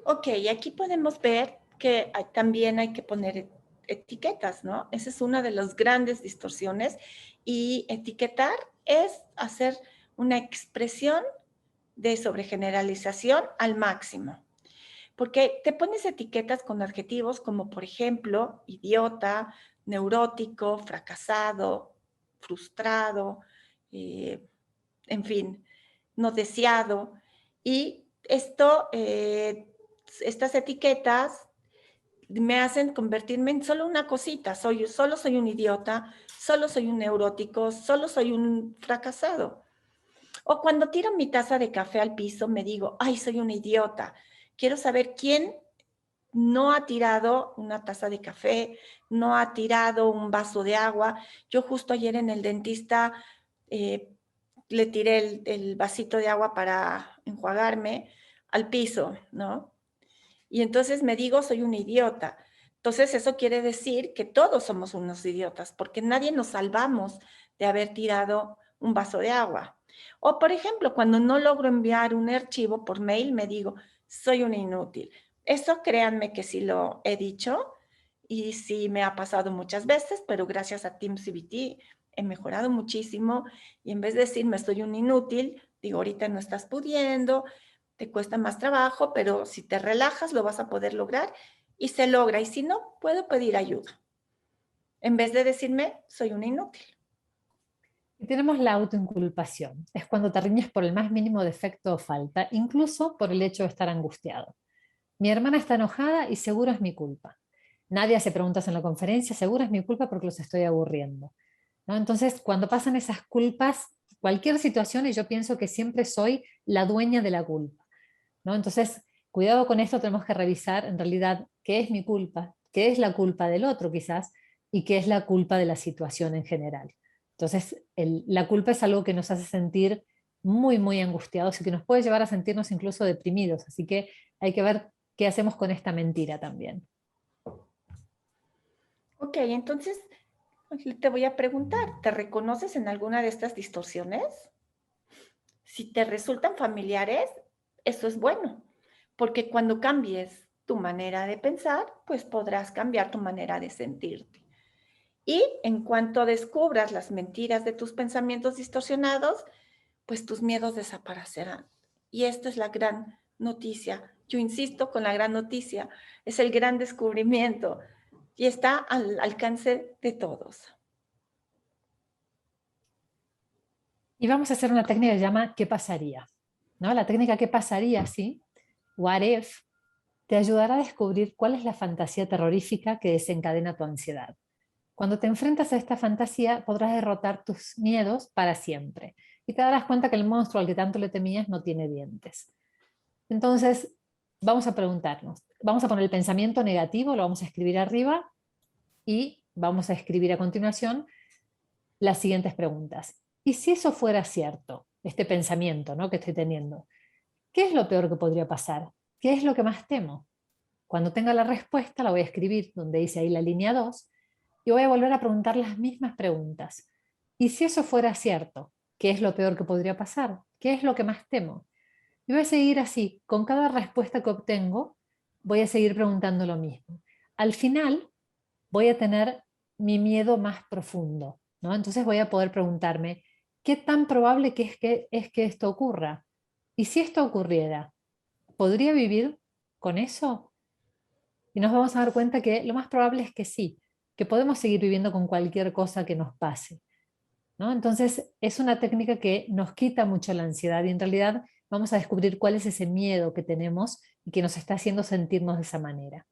Ok, aquí podemos ver que también hay que poner etiquetas, ¿no? Esa es una de las grandes distorsiones y etiquetar es hacer una expresión de sobregeneralización al máximo. Porque te pones etiquetas con adjetivos como, por ejemplo, idiota, neurótico, fracasado, frustrado, en fin, no deseado. Y estas etiquetas me hacen convertirme en solo una cosita. Solo soy un idiota, solo soy un neurótico, solo soy un fracasado. O cuando tiro mi taza de café al piso, me digo, ay, soy un idiota. Quiero saber quién no ha tirado una taza de café, no ha tirado un vaso de agua. Yo justo ayer en el dentista le tiré el vasito de agua para enjuagarme al piso, ¿no? Y entonces me digo, soy un idiota. Entonces eso quiere decir que todos somos unos idiotas, porque nadie nos salvamos de haber tirado un vaso de agua. O por ejemplo, cuando no logro enviar un archivo por mail, me digo, soy un inútil. Eso créanme que sí lo he dicho y sí me ha pasado muchas veces, pero gracias a TeamCBT he mejorado muchísimo y en vez de decirme soy un inútil, digo, ahorita no estás pudiendo, te cuesta más trabajo, pero si te relajas lo vas a poder lograr y se logra. Y si no, puedo pedir ayuda. En vez de decirme, soy una inútil. Y tenemos la autoinculpación. Es cuando te riñes por el más mínimo defecto o falta, incluso por el hecho de estar angustiado. Mi hermana está enojada y seguro es mi culpa. Nadie hace preguntas en la conferencia, seguro es mi culpa porque los estoy aburriendo, ¿no? Entonces, cuando pasan esas culpas, cualquier situación, y yo pienso que siempre soy la dueña de la culpa, ¿no? Entonces, cuidado con esto, tenemos que revisar en realidad qué es mi culpa, qué es la culpa del otro quizás, y qué es la culpa de la situación en general. Entonces, la culpa es algo que nos hace sentir muy, muy angustiados y que nos puede llevar a sentirnos incluso deprimidos. Así que hay que ver qué hacemos con esta mentira también. Ok, entonces te voy a preguntar, ¿te reconoces en alguna de estas distorsiones? Si te resultan familiares, eso es bueno, porque cuando cambies tu manera de pensar, pues podrás cambiar tu manera de sentirte. Y en cuanto descubras las mentiras de tus pensamientos distorsionados, pues tus miedos desaparecerán. Y esta es la gran noticia. Yo insisto con la gran noticia, es el gran descubrimiento y está al alcance de todos. Y vamos a hacer una técnica que se llama ¿qué pasaría? ¿No? La técnica ¿qué pasaría? ¿Sí? What if? Te ayudará a descubrir cuál es la fantasía terrorífica que desencadena tu ansiedad. Cuando te enfrentas a esta fantasía, podrás derrotar tus miedos para siempre. Y te darás cuenta que el monstruo al que tanto le temías no tiene dientes. Entonces, vamos a preguntarnos. Vamos a poner el pensamiento negativo, lo vamos a escribir arriba y vamos a escribir a continuación las siguientes preguntas. ¿Y si eso fuera cierto, este pensamiento, ¿no?, que estoy teniendo? ¿Qué es lo peor que podría pasar? ¿Qué es lo que más temo? Cuando tenga la respuesta, la voy a escribir donde dice ahí la línea 2 y voy a volver a preguntar las mismas preguntas. ¿Y si eso fuera cierto? ¿Qué es lo peor que podría pasar? ¿Qué es lo que más temo? Y voy a seguir así. Con cada respuesta que obtengo, voy a seguir preguntando lo mismo. Al final, voy a tener mi miedo más profundo, ¿no? Entonces voy a poder preguntarme, ¿qué tan probable es que esto ocurra? Y si esto ocurriera, ¿podría vivir con eso? Y nos vamos a dar cuenta que lo más probable es que sí, que podemos seguir viviendo con cualquier cosa que nos pase, ¿no? Entonces es una técnica que nos quita mucho la ansiedad y en realidad vamos a descubrir cuál es ese miedo que tenemos y que nos está haciendo sentirnos de esa manera.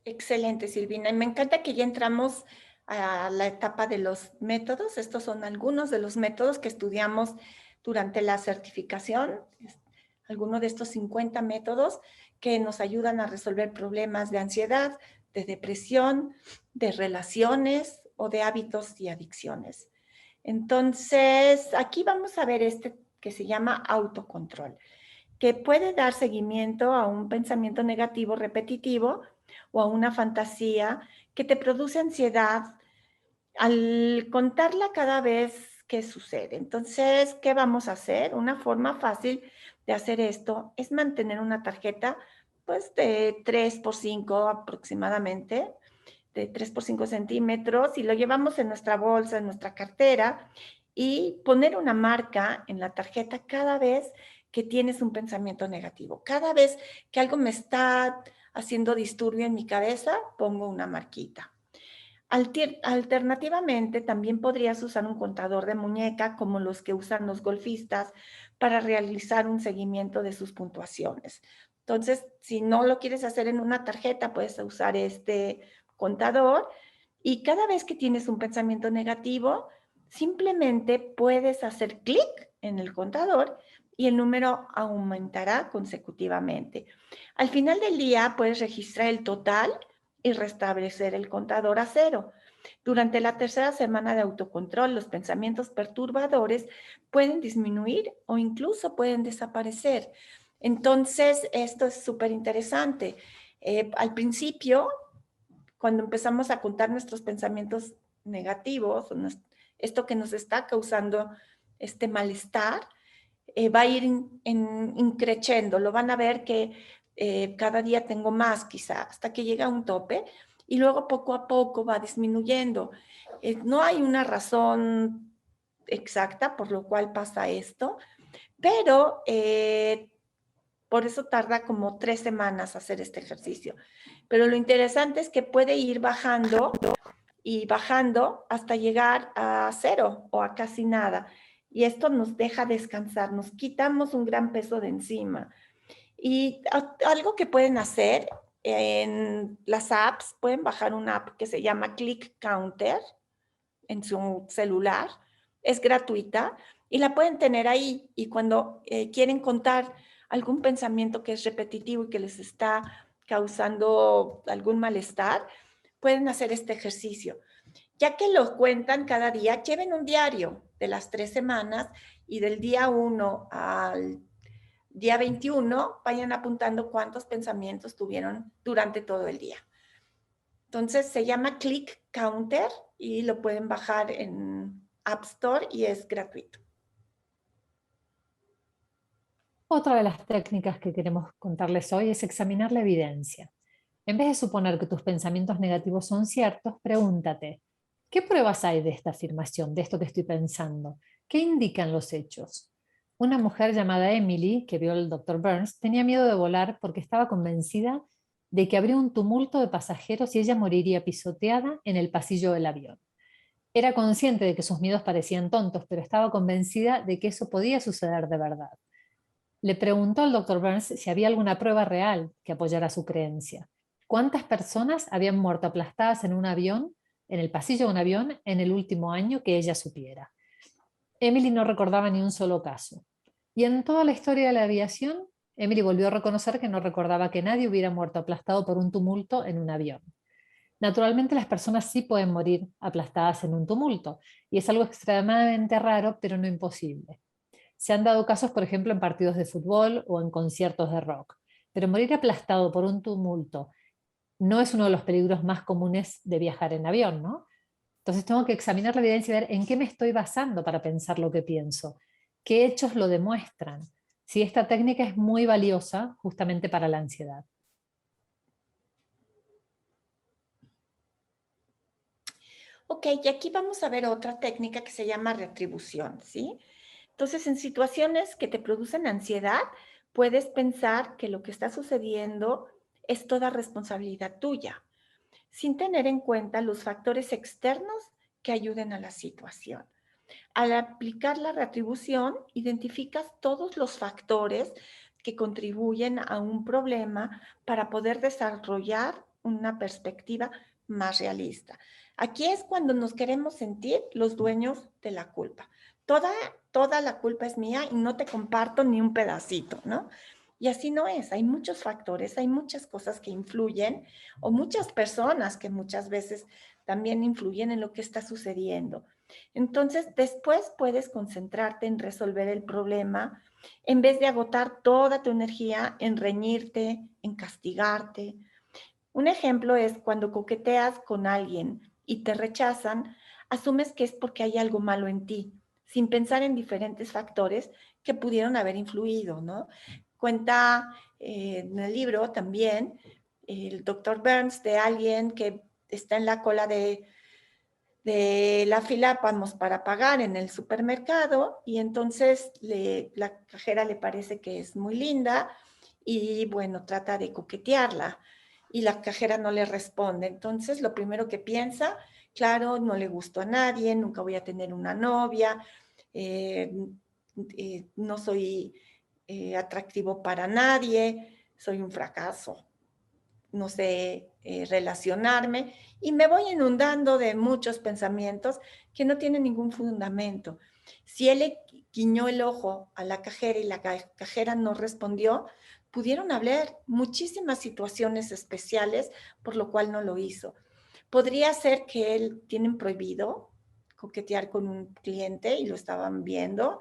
Excelente, Silvina. Y me encanta que ya entramos a la etapa de los métodos. Estos son algunos de los métodos que estudiamos durante la certificación. Algunos de estos 50 métodos que nos ayudan a resolver problemas de ansiedad, de depresión, de relaciones o de hábitos y adicciones. Entonces, aquí vamos a ver este que se llama autocontrol, que puede dar seguimiento a un pensamiento negativo repetitivo o a una fantasía que te produce ansiedad al contarla cada vez que sucede. Entonces, ¿qué vamos a hacer? Una forma fácil de hacer esto es mantener una tarjeta pues de 3 por 5 aproximadamente, de 3 por 5 centímetros y lo llevamos en nuestra bolsa, en nuestra cartera y poner una marca en la tarjeta cada vez que tienes un pensamiento negativo. Cada vez que algo me está haciendo disturbio en mi cabeza, pongo una marquita. Alternativamente, también podrías usar un contador de muñeca como los que usan los golfistas para realizar un seguimiento de sus puntuaciones. Entonces, si no lo quieres hacer en una tarjeta, puedes usar este contador y cada vez que tienes un pensamiento negativo, simplemente puedes hacer clic en el contador y el número aumentará consecutivamente. Al final del día, puedes registrar el total y restablecer el contador a 0. Durante la tercera semana de autocontrol, los pensamientos perturbadores pueden disminuir o incluso pueden desaparecer. Entonces, esto es súper interesante. Al principio, cuando empezamos a contar nuestros pensamientos negativos, esto que nos está causando este malestar, va a ir increciendo. Lo van a ver que cada día tengo más quizá, hasta que llega a un tope y luego poco a poco va disminuyendo. No hay una razón exacta por lo cual pasa esto, pero por eso tarda como 3 semanas hacer este ejercicio. Pero lo interesante es que puede ir bajando y bajando hasta llegar a 0 o a casi nada. Y esto nos deja descansar, nos quitamos un gran peso de encima. Y algo que pueden hacer en las apps, pueden bajar una app que se llama Click Counter en su celular, es gratuita y la pueden tener ahí. Y cuando quieren contar algún pensamiento que es repetitivo y que les está causando algún malestar, pueden hacer este ejercicio. Ya que lo cuentan cada día, lleven un diario de las 3 semanas y del día 1 al día 21 vayan apuntando cuántos pensamientos tuvieron durante todo el día. Entonces se llama Click Counter y lo pueden bajar en App Store y es gratuito. Otra de las técnicas que queremos contarles hoy es examinar la evidencia. En vez de suponer que tus pensamientos negativos son ciertos, pregúntate, ¿qué pruebas hay de esta afirmación, de esto que estoy pensando? ¿Qué indican los hechos? Una mujer llamada Emily, que vio al Dr. Burns, tenía miedo de volar porque estaba convencida de que habría un tumulto de pasajeros y ella moriría pisoteada en el pasillo del avión. Era consciente de que sus miedos parecían tontos, pero estaba convencida de que eso podía suceder de verdad. Le preguntó al Dr. Burns si había alguna prueba real que apoyara su creencia. ¿Cuántas personas habían muerto aplastadas en un avión, en el pasillo de un avión, en el último año que ella supiera? Emily no recordaba ni un solo caso. Y en toda la historia de la aviación, Emily volvió a reconocer que no recordaba que nadie hubiera muerto aplastado por un tumulto en un avión. Naturalmente las personas sí pueden morir aplastadas en un tumulto, y es algo extremadamente raro, pero no imposible. Se han dado casos, por ejemplo, en partidos de fútbol o en conciertos de rock. Pero morir aplastado por un tumulto no es uno de los peligros más comunes de viajar en avión, ¿no? Entonces tengo que examinar la evidencia y ver en qué me estoy basando para pensar lo que pienso, qué hechos lo demuestran. Si esta técnica es muy valiosa justamente para la ansiedad. Ok, y aquí vamos a ver otra técnica que se llama retribución, ¿sí? Entonces, en situaciones que te producen ansiedad, puedes pensar que lo que está sucediendo es toda responsabilidad tuya, sin tener en cuenta los factores externos que ayuden a la situación. Al aplicar la retribución, identificas todos los factores que contribuyen a un problema para poder desarrollar una perspectiva más realista. Aquí es cuando nos queremos sentir los dueños de la culpa. Toda la culpa es mía y no te comparto ni un pedacito, ¿no? Y así no es, hay muchos factores, hay muchas cosas que influyen o muchas personas que muchas veces también influyen en lo que está sucediendo. Entonces, después puedes concentrarte en resolver el problema en vez de agotar toda tu energía en reñirte, en castigarte. Un ejemplo es cuando coqueteas con alguien y te rechazan, asumes que es porque hay algo malo en ti, sin pensar en diferentes factores que pudieron haber influido, ¿no? Cuenta en el libro también el doctor Burns de alguien que está en la cola de la fila, vamos, para pagar en el supermercado y entonces la cajera le parece que es muy linda y bueno, trata de coquetearla y la cajera no le responde. Entonces lo primero que piensa, claro, no le gustó a nadie, nunca voy a tener una novia, eh, no soy atractivo para nadie, soy un fracaso, no sé relacionarme y me voy inundando de muchos pensamientos que no tienen ningún fundamento. Si él le guiñó el ojo a la cajera y la cajera no respondió, pudieron haber muchísimas situaciones especiales por lo cual no lo hizo. Podría ser que él tienen prohibido coquetear con un cliente y lo estaban viendo.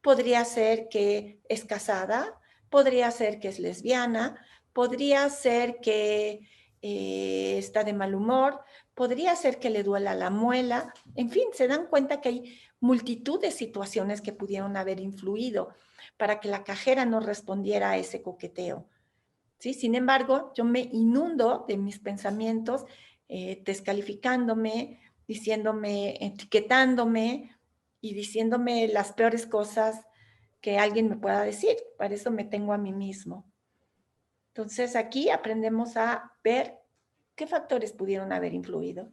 Podría ser que es casada, podría ser que es lesbiana, podría ser que está de mal humor, podría ser que le duela la muela, en fin, se dan cuenta que hay multitud de situaciones que pudieron haber influido para que la cajera no respondiera a ese coqueteo. ¿Sí? Sin embargo, yo me inundo de mis pensamientos, descalificándome, diciéndome, etiquetándome, y diciéndome las peores cosas que alguien me pueda decir. Para eso me tengo a mí mismo. Entonces aquí aprendemos a ver qué factores pudieron haber influido.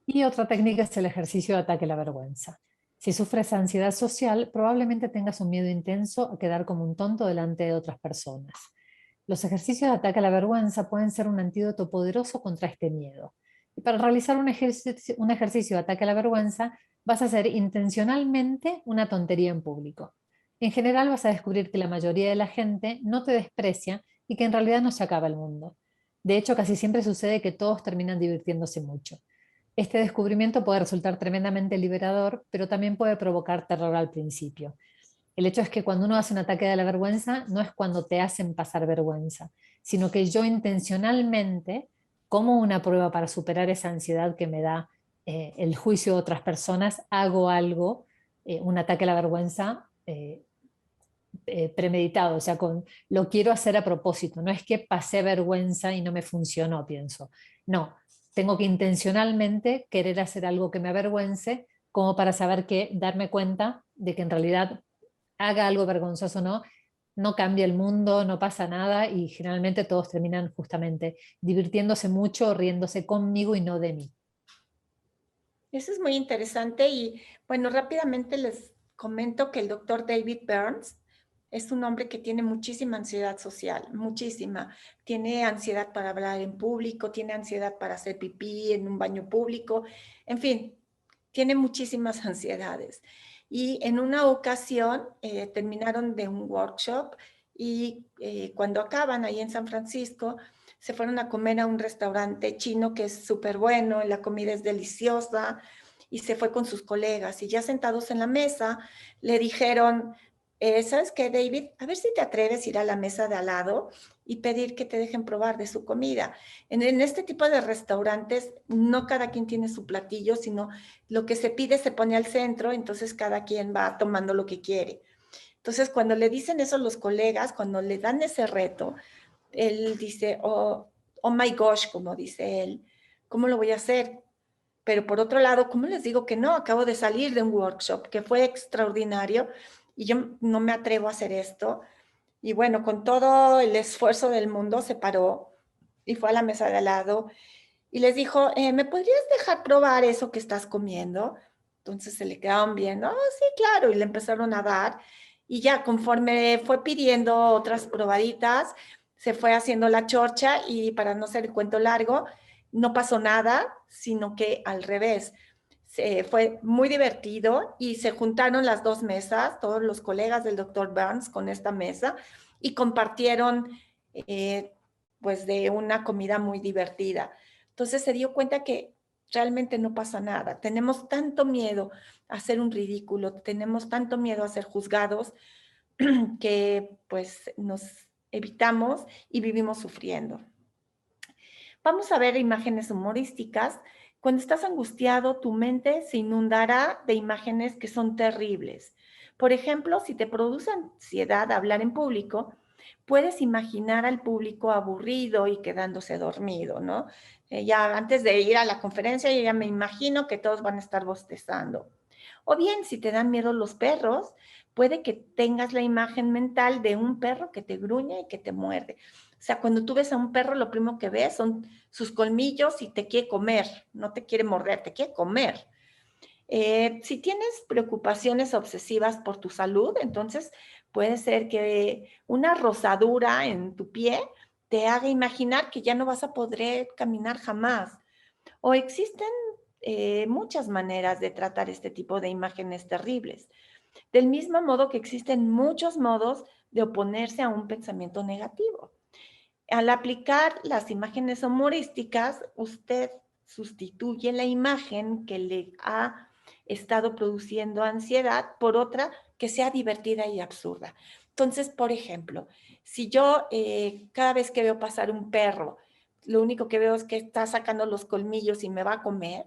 Y otra técnica es el ejercicio de ataque a la vergüenza. Si sufres ansiedad social, probablemente tengas un miedo intenso a quedar como un tonto delante de otras personas. Los ejercicios de ataque a la vergüenza pueden ser un antídoto poderoso contra este miedo. Y para realizar un ejercicio de ataque a la vergüenza, vas a hacer intencionalmente una tontería en público. En general vas a descubrir que la mayoría de la gente no te desprecia y que en realidad no se acaba el mundo. De hecho, casi siempre sucede que todos terminan divirtiéndose mucho. Este descubrimiento puede resultar tremendamente liberador, pero también puede provocar terror al principio. El hecho es que cuando uno hace un ataque de la vergüenza, no es cuando te hacen pasar vergüenza, sino que yo intencionalmente, como una prueba para superar esa ansiedad que me da el juicio de otras personas, hago algo, un ataque a la vergüenza premeditado, o sea, lo quiero hacer a propósito, no es que pasé vergüenza y no me funcionó, pienso. No, tengo que intencionalmente querer hacer algo que me avergüence, como para saber que darme cuenta de que en realidad haga algo vergonzoso o no, no cambia el mundo, no pasa nada y generalmente todos terminan justamente divirtiéndose mucho o riéndose conmigo y no de mí. Eso es muy interesante y bueno, rápidamente les comento que el doctor David Burns es un hombre que tiene muchísima ansiedad social, muchísima. Tiene ansiedad para hablar en público, tiene ansiedad para hacer pipí en un baño público, en fin, tiene muchísimas ansiedades. Y en una ocasión terminaron de un workshop y cuando acaban ahí en San Francisco, se fueron a comer a un restaurante chino que es súper bueno, la comida es deliciosa, y se fue con sus colegas. Y ya sentados en la mesa, le dijeron, ¿sabes qué, David? A ver si te atreves a ir a la mesa de al lado y pedir que te dejen probar de su comida. En este tipo de restaurantes, no cada quien tiene su platillo, sino lo que se pide se pone al centro, entonces cada quien va tomando lo que quiere. Entonces, cuando le dicen eso los colegas, cuando le dan ese reto, él dice, oh my gosh, como dice él, ¿cómo lo voy a hacer? Pero por otro lado, ¿cómo les digo que no? Acabo de salir de un workshop que fue extraordinario y yo no me atrevo a hacer esto. Y bueno, con todo el esfuerzo del mundo se paró y fue a la mesa de al lado y les dijo, ¿me podrías dejar probar eso que estás comiendo? Entonces se le quedaron viendo, oh, sí, claro, y le empezaron a dar. Y ya conforme fue pidiendo otras probaditas, se fue haciendo la chorcha y para no hacer el cuento largo, no pasó nada, sino que al revés. Fue muy divertido y se juntaron las dos mesas, todos los colegas del doctor Burns con esta mesa y compartieron pues de una comida muy divertida. Entonces se dio cuenta que realmente no pasa nada. Tenemos tanto miedo a hacer un ridículo, tenemos tanto miedo a ser juzgados que pues nos evitamos y vivimos sufriendo. Vamos a ver imágenes humorísticas. Cuando estás angustiado, tu mente se inundará de imágenes que son terribles. Por ejemplo, si te produce ansiedad hablar en público, puedes imaginar al público aburrido y quedándose dormido, ¿no? Ya antes de ir a la conferencia, yo ya me imagino que todos van a estar bostezando. O bien, si te dan miedo los perros, puede que tengas la imagen mental de un perro que te gruñe y que te muerde. O sea, cuando tú ves a un perro, lo primero que ves son sus colmillos y te quiere comer, no te quiere morder, te quiere comer. Si tienes preocupaciones obsesivas por tu salud, entonces puede ser que una rosadura en tu pie te haga imaginar que ya no vas a poder caminar jamás. O existen muchas maneras de tratar este tipo de imágenes terribles. Del mismo modo que existen muchos modos de oponerse a un pensamiento negativo. Al aplicar las imágenes humorísticas, usted sustituye la imagen que le ha estado produciendo ansiedad por otra que sea divertida y absurda. Entonces, por ejemplo, si yo cada vez que veo pasar un perro, lo único que veo es que está sacando los colmillos y me va a comer,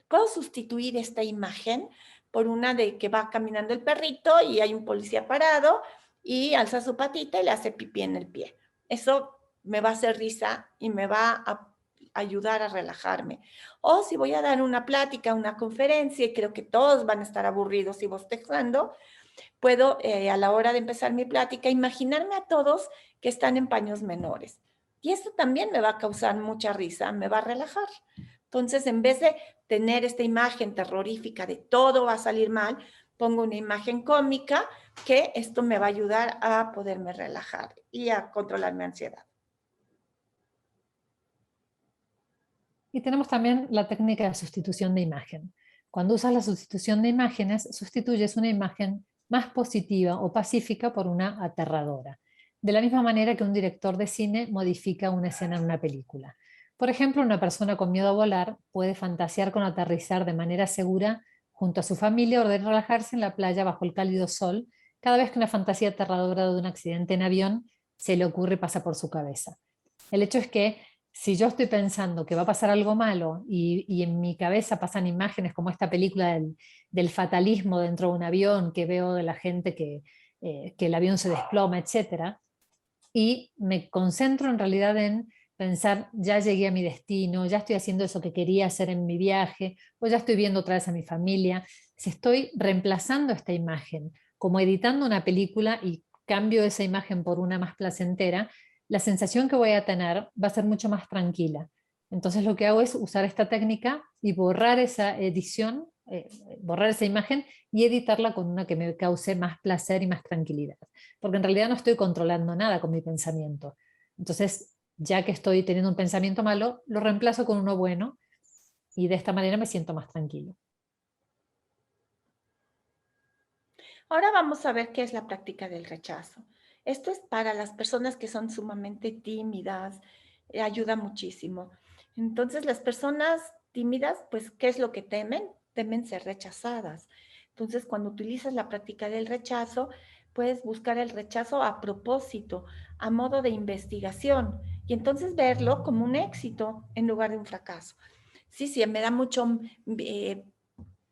puedo sustituir esta imagen por una de que va caminando el perrito y hay un policía parado y alza su patita y le hace pipí en el pie. Eso me va a hacer risa y me va a ayudar a relajarme. O si voy a dar una plática, una conferencia, y creo que todos van a estar aburridos y bostezando, puedo a la hora de empezar mi plática imaginarme a todos que están en paños menores. Y esto también me va a causar mucha risa, me va a relajar. Entonces, en vez de tener esta imagen terrorífica de todo va a salir mal, pongo una imagen cómica que esto me va a ayudar a poderme relajar y a controlar mi ansiedad. Y tenemos también la técnica de sustitución de imagen. Cuando usas la sustitución de imágenes, sustituyes una imagen más positiva o pacífica por una aterradora. De la misma manera que un director de cine modifica una escena en una película. Por ejemplo, una persona con miedo a volar puede fantasear con aterrizar de manera segura junto a su familia o de relajarse en la playa bajo el cálido sol cada vez que una fantasía aterradora de un accidente en avión se le ocurre y pasa por su cabeza. El hecho es que si yo estoy pensando que va a pasar algo malo y en mi cabeza pasan imágenes como esta película del fatalismo dentro de un avión, que veo de la gente que el avión se desploma, etcétera, y me concentro en realidad en pensar, ya llegué a mi destino, ya estoy haciendo eso que quería hacer en mi viaje, o ya estoy viendo otra vez a mi familia. Si estoy reemplazando esta imagen, como editando una película y cambio esa imagen por una más placentera, la sensación que voy a tener va a ser mucho más tranquila. Entonces lo que hago es usar esta técnica y borrar esa edición, borrar esa imagen y editarla con una que me cause más placer y más tranquilidad. Porque en realidad no estoy controlando nada con mi pensamiento. Entonces, ya que estoy teniendo un pensamiento malo, lo reemplazo con uno bueno y de esta manera me siento más tranquilo. Ahora vamos a ver qué es la práctica del rechazo. Esto es para las personas que son sumamente tímidas, ayuda muchísimo. Entonces, las personas tímidas, pues, ¿qué es lo que temen? Temen ser rechazadas. Entonces, cuando utilizas la práctica del rechazo, puedes buscar el rechazo a propósito, a modo de investigación, y entonces verlo como un éxito en lugar de un fracaso. Sí, sí, me da eh,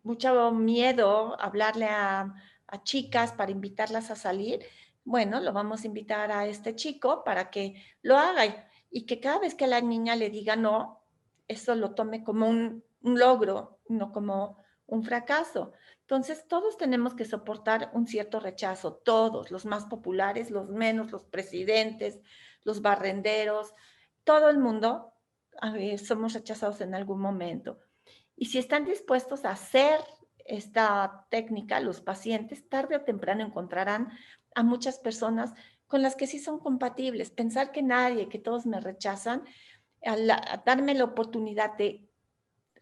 mucho miedo hablarle a chicas para invitarlas a salir. Bueno, lo vamos a invitar a este chico para que lo haga y que cada vez que la niña le diga no, eso lo tome como un logro, no como un fracaso. Entonces, todos tenemos que soportar un cierto rechazo, todos, los más populares, los menos, los presidentes, los barrenderos, todo el mundo somos rechazados en algún momento. Y si están dispuestos a hacer esta técnica, los pacientes tarde o temprano encontrarán a muchas personas con las que sí son compatibles. Pensar que nadie, que todos me rechazan, a darme la oportunidad de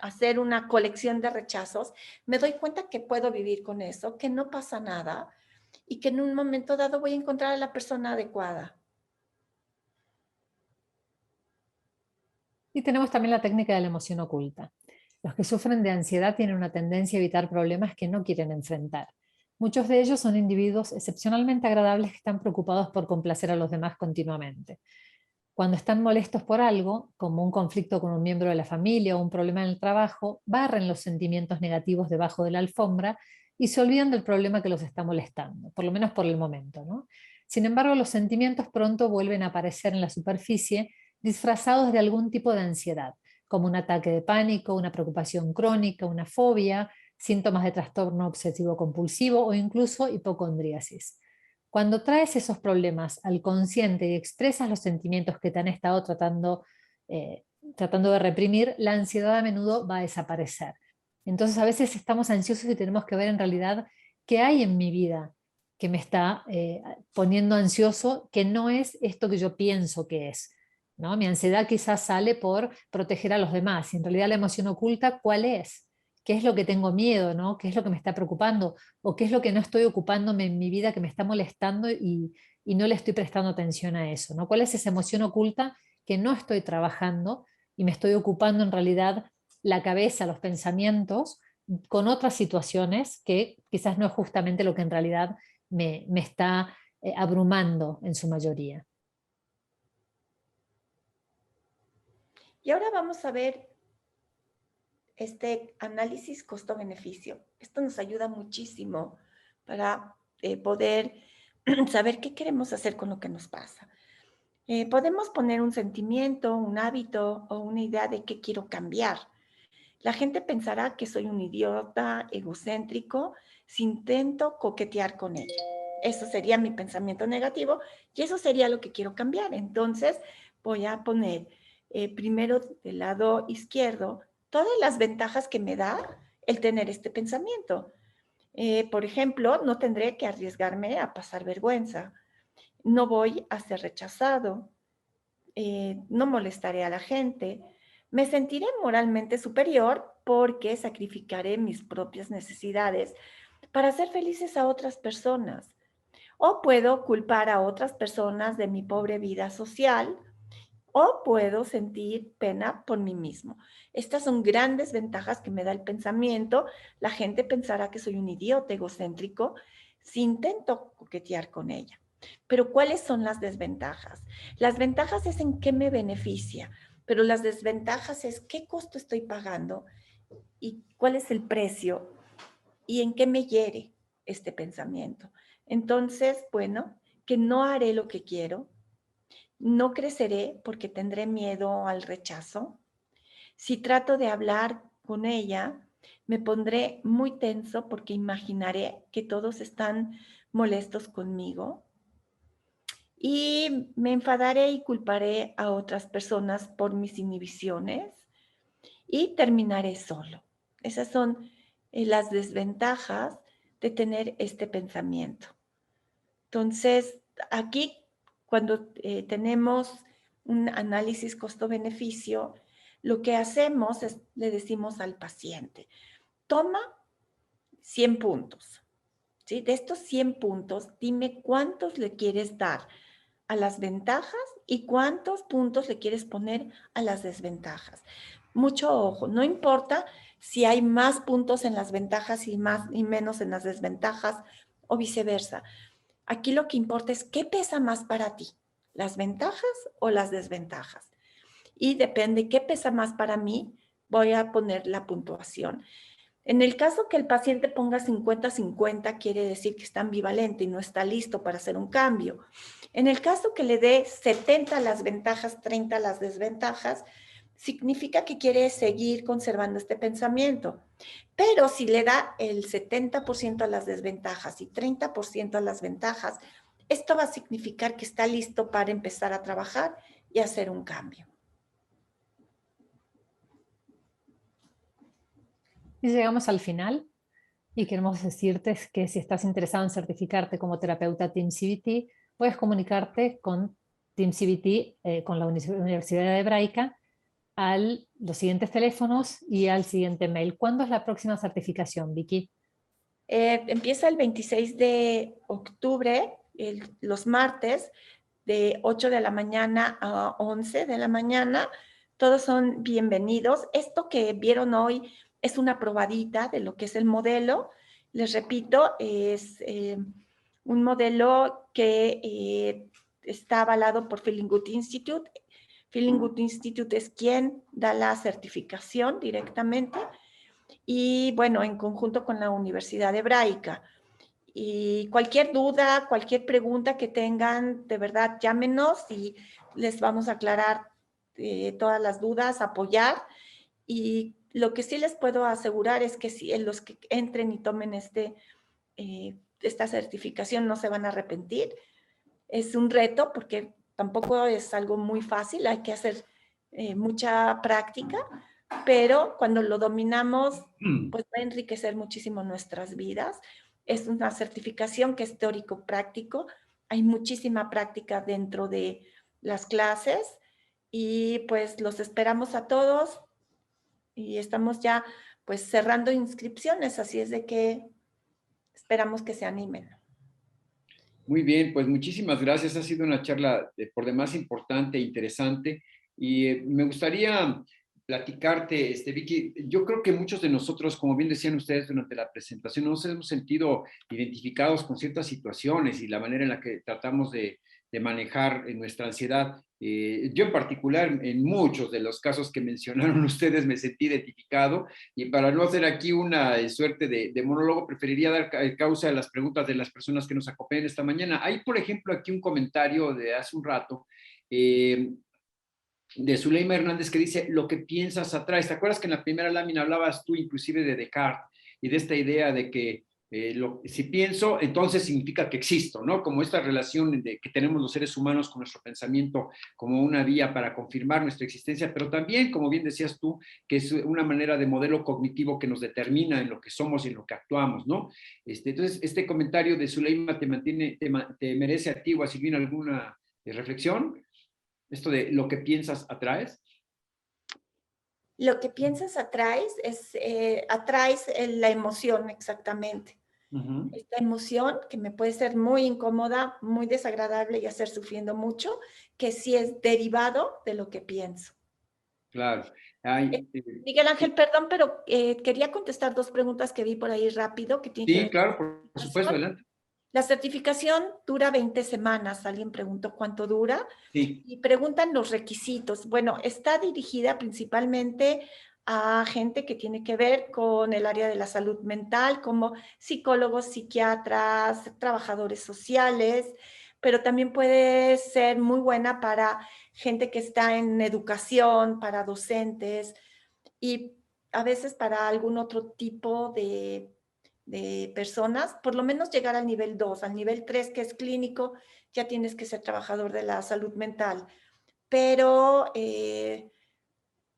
hacer una colección de rechazos, me doy cuenta que puedo vivir con eso, que no pasa nada y que en un momento dado voy a encontrar a la persona adecuada. Y tenemos también la técnica de la emoción oculta. Los que sufren de ansiedad tienen una tendencia a evitar problemas que no quieren enfrentar. Muchos de ellos son individuos excepcionalmente agradables que están preocupados por complacer a los demás continuamente. Cuando están molestos por algo, como un conflicto con un miembro de la familia o un problema en el trabajo, barren los sentimientos negativos debajo de la alfombra y se olvidan del problema que los está molestando, por lo menos por el momento, ¿no? Sin embargo, los sentimientos pronto vuelven a aparecer en la superficie disfrazados de algún tipo de ansiedad, como un ataque de pánico, una preocupación crónica, una fobia, síntomas de trastorno obsesivo compulsivo o incluso hipocondriasis. Cuando traes esos problemas al consciente y expresas los sentimientos que te han estado eh, tratando de reprimir, la ansiedad a menudo va a desaparecer. Entonces a veces estamos ansiosos y tenemos que ver en realidad qué hay en mi vida que me está poniendo ansioso, que no es esto que yo pienso que es, ¿no? Mi ansiedad quizás sale por proteger a los demás, y en realidad la emoción oculta, ¿cuál es? ¿Qué es lo que tengo miedo, ¿no? ¿Qué es lo que me está preocupando? ¿O qué es lo que no estoy ocupándome en mi vida que me está molestando y no le estoy prestando atención a eso, ¿no? ¿Cuál es esa emoción oculta que no estoy trabajando y me estoy ocupando en realidad la cabeza, los pensamientos, con otras situaciones que quizás no es justamente lo que en realidad me está abrumando en su mayoría? Y ahora vamos a ver este análisis costo-beneficio. Esto nos ayuda muchísimo para poder saber qué queremos hacer con lo que nos pasa. Podemos poner un sentimiento, un hábito o una idea de qué quiero cambiar. La gente pensará que soy un idiota, egocéntrico, si intento coquetear con ella. Eso sería mi pensamiento negativo y eso sería lo que quiero cambiar. Entonces voy a poner primero del lado izquierdo todas las ventajas que me da el tener este pensamiento. Por ejemplo, no tendré que arriesgarme a pasar vergüenza. No voy a ser rechazado. No molestaré a la gente. Me sentiré moralmente superior porque sacrificaré mis propias necesidades para hacer felices a otras personas. O puedo culpar a otras personas de mi pobre vida social, o puedo sentir pena por mí mismo. Estas son grandes ventajas que me da el pensamiento. La gente pensará que soy un idiota egocéntrico si intento coquetear con ella. Pero ¿cuáles son las desventajas? Las ventajas es en qué me beneficia, pero las desventajas es qué costo estoy pagando y cuál es el precio y en qué me hiere este pensamiento. Entonces, bueno, que no haré lo que quiero, no creceré porque tendré miedo al rechazo. Si trato de hablar con ella, me pondré muy tenso porque imaginaré que todos están molestos conmigo y me enfadaré y culparé a otras personas por mis inhibiciones y terminaré solo. Esas son las desventajas de tener este pensamiento. Entonces, aquí, cuando tenemos un análisis costo-beneficio, lo que hacemos es, le decimos al paciente, toma 100 puntos, ¿sí? De estos 100 puntos, dime cuántos le quieres dar a las ventajas y cuántos puntos le quieres poner a las desventajas. Mucho ojo, no importa si hay más puntos en las ventajas y más y menos en las desventajas o viceversa. Aquí lo que importa es qué pesa más para ti, las ventajas o las desventajas. Y depende qué pesa más para mí, voy a poner la puntuación. En el caso que el paciente ponga 50-50, quiere decir que está ambivalente y no está listo para hacer un cambio. En el caso que le dé 70 las ventajas, 30 las desventajas, significa que quiere seguir conservando este pensamiento. Pero si le da el 70% a las desventajas y 30% a las ventajas, esto va a significar que está listo para empezar a trabajar y hacer un cambio. Y llegamos al final y queremos decirte que si estás interesado en certificarte como terapeuta TeamCBT, puedes comunicarte con TeamCBT, con la Universidad Hebraica, a los siguientes teléfonos y al siguiente mail. ¿Cuándo es la próxima certificación, Vicky? Empieza el 26 de octubre, los martes, de 8 de la mañana a 11 de la mañana. Todos son bienvenidos. Esto que vieron hoy es una probadita de lo que es el modelo. Les repito, es un modelo que está avalado por Feeling Good Institute. Feeling Good Institute es quien da la certificación directamente y bueno, en conjunto con la Universidad Hebraica. Y cualquier duda, cualquier pregunta que tengan, de verdad, llámenos y les vamos a aclarar todas las dudas, apoyar. Y lo que sí les puedo asegurar es que si los que entren y tomen esta certificación no se van a arrepentir. Es un reto porque tampoco es algo muy fácil, hay que hacer mucha práctica, pero cuando lo dominamos, pues va a enriquecer muchísimo nuestras vidas. Es una certificación que es teórico-práctico, hay muchísima práctica dentro de las clases y pues los esperamos a todos y estamos ya pues cerrando inscripciones, así es de que esperamos que se animen. Muy bien, pues muchísimas gracias. Ha sido una charla por demás importante e interesante. Y me gustaría platicarte, Vicky. Yo creo que muchos de nosotros, como bien decían ustedes durante la presentación, nos hemos sentido identificados con ciertas situaciones y la manera en la que tratamos de manejar nuestra ansiedad. Yo en particular, en muchos de los casos que mencionaron ustedes, me sentí identificado. Y para no hacer aquí una suerte de monólogo, preferiría dar causa a las preguntas de las personas que nos acompañan esta mañana. Hay, por ejemplo, aquí un comentario de hace un rato de Zuleima Hernández, que dice, lo que piensas atraes. ¿Te acuerdas que en la primera lámina hablabas tú inclusive de Descartes y de esta idea de que si pienso, entonces significa que existo, ¿no? Como esta relación que tenemos los seres humanos con nuestro pensamiento como una vía para confirmar nuestra existencia, pero también, como bien decías tú, que es una manera de modelo cognitivo que nos determina en lo que somos y en lo que actuamos, ¿no? Entonces, este comentario de Zuleima te merece a ti o a Silvina alguna reflexión. Esto de lo que piensas atraes. Lo que piensas atraes atraes la emoción exactamente. Uh-huh. Esta emoción que me puede ser muy incómoda, muy desagradable y hacer sufriendo mucho, que sí es derivado de lo que pienso. Claro. Miguel Ángel, perdón, pero quería contestar 2 preguntas que vi por ahí rápido, que tienen que Sí, ver claro, con por la supuesto, certificación. adelante. La certificación dura 20 semanas. Alguien preguntó cuánto dura. Sí. Y preguntan los requisitos. Bueno, está dirigida principalmente a gente que tiene que ver con el área de la salud mental, como psicólogos, psiquiatras, trabajadores sociales, pero también puede ser muy buena para gente que está en educación, para docentes y a veces para algún otro tipo de personas, por lo menos llegar al nivel 2, al nivel 3 que es clínico, ya tienes que ser trabajador de la salud mental, pero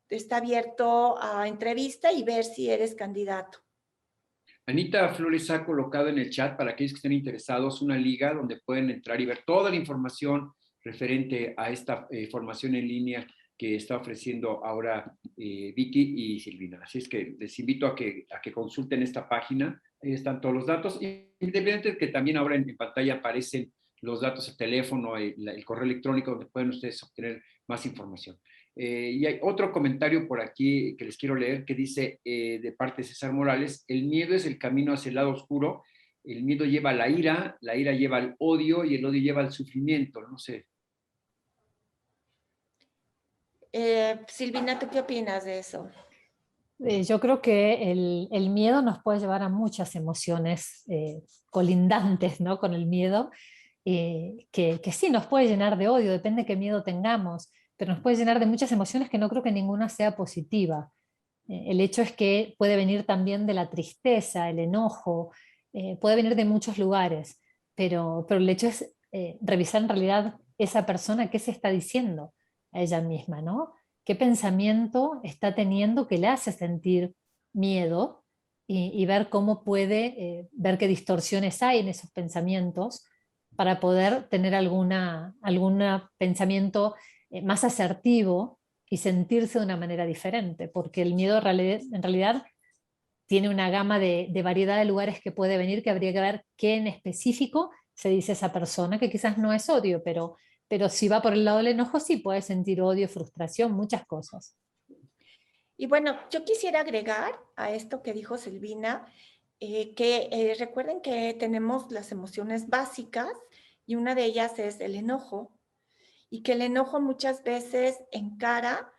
está abierto a entrevista y ver si eres candidato. Anita Flores ha colocado en el chat para aquellos que estén interesados una liga donde pueden entrar y ver toda la información referente a esta formación en línea que está ofreciendo ahora Vicky y Silvina. Así es que les invito a que consulten esta página. Ahí están todos los datos. Independientemente de que también ahora en pantalla aparecen los datos, el teléfono, el correo electrónico, donde pueden ustedes obtener más información. Y hay otro comentario por aquí que les quiero leer que dice de parte de César Morales, el miedo es el camino hacia el lado oscuro, el miedo lleva a la ira lleva al odio y el odio lleva al sufrimiento, no sé. Silvina, ¿tú qué opinas de eso? Yo creo que el miedo nos puede llevar a muchas emociones colindantes, ¿no? Con el miedo, que sí nos puede llenar de odio, depende de qué miedo tengamos, pero nos puede llenar de muchas emociones que no creo que ninguna sea positiva. El hecho es que puede venir también de la tristeza, el enojo, puede venir de muchos lugares, pero el hecho es revisar en realidad esa persona qué se está diciendo a ella misma, ¿no? ¿Qué pensamiento está teniendo que le hace sentir miedo? Y ver cómo puede, ver qué distorsiones hay en esos pensamientos para poder tener algún pensamiento más asertivo y sentirse de una manera diferente, porque el miedo en realidad tiene una gama de variedad de lugares que puede venir, que habría que ver qué en específico se dice esa persona, que quizás no es odio, pero si va por el lado del enojo, sí puede sentir odio, frustración, muchas cosas. Y bueno, yo quisiera agregar a esto que dijo Silvina, que recuerden que tenemos las emociones básicas y una de ellas es el enojo, y que el enojo muchas veces encara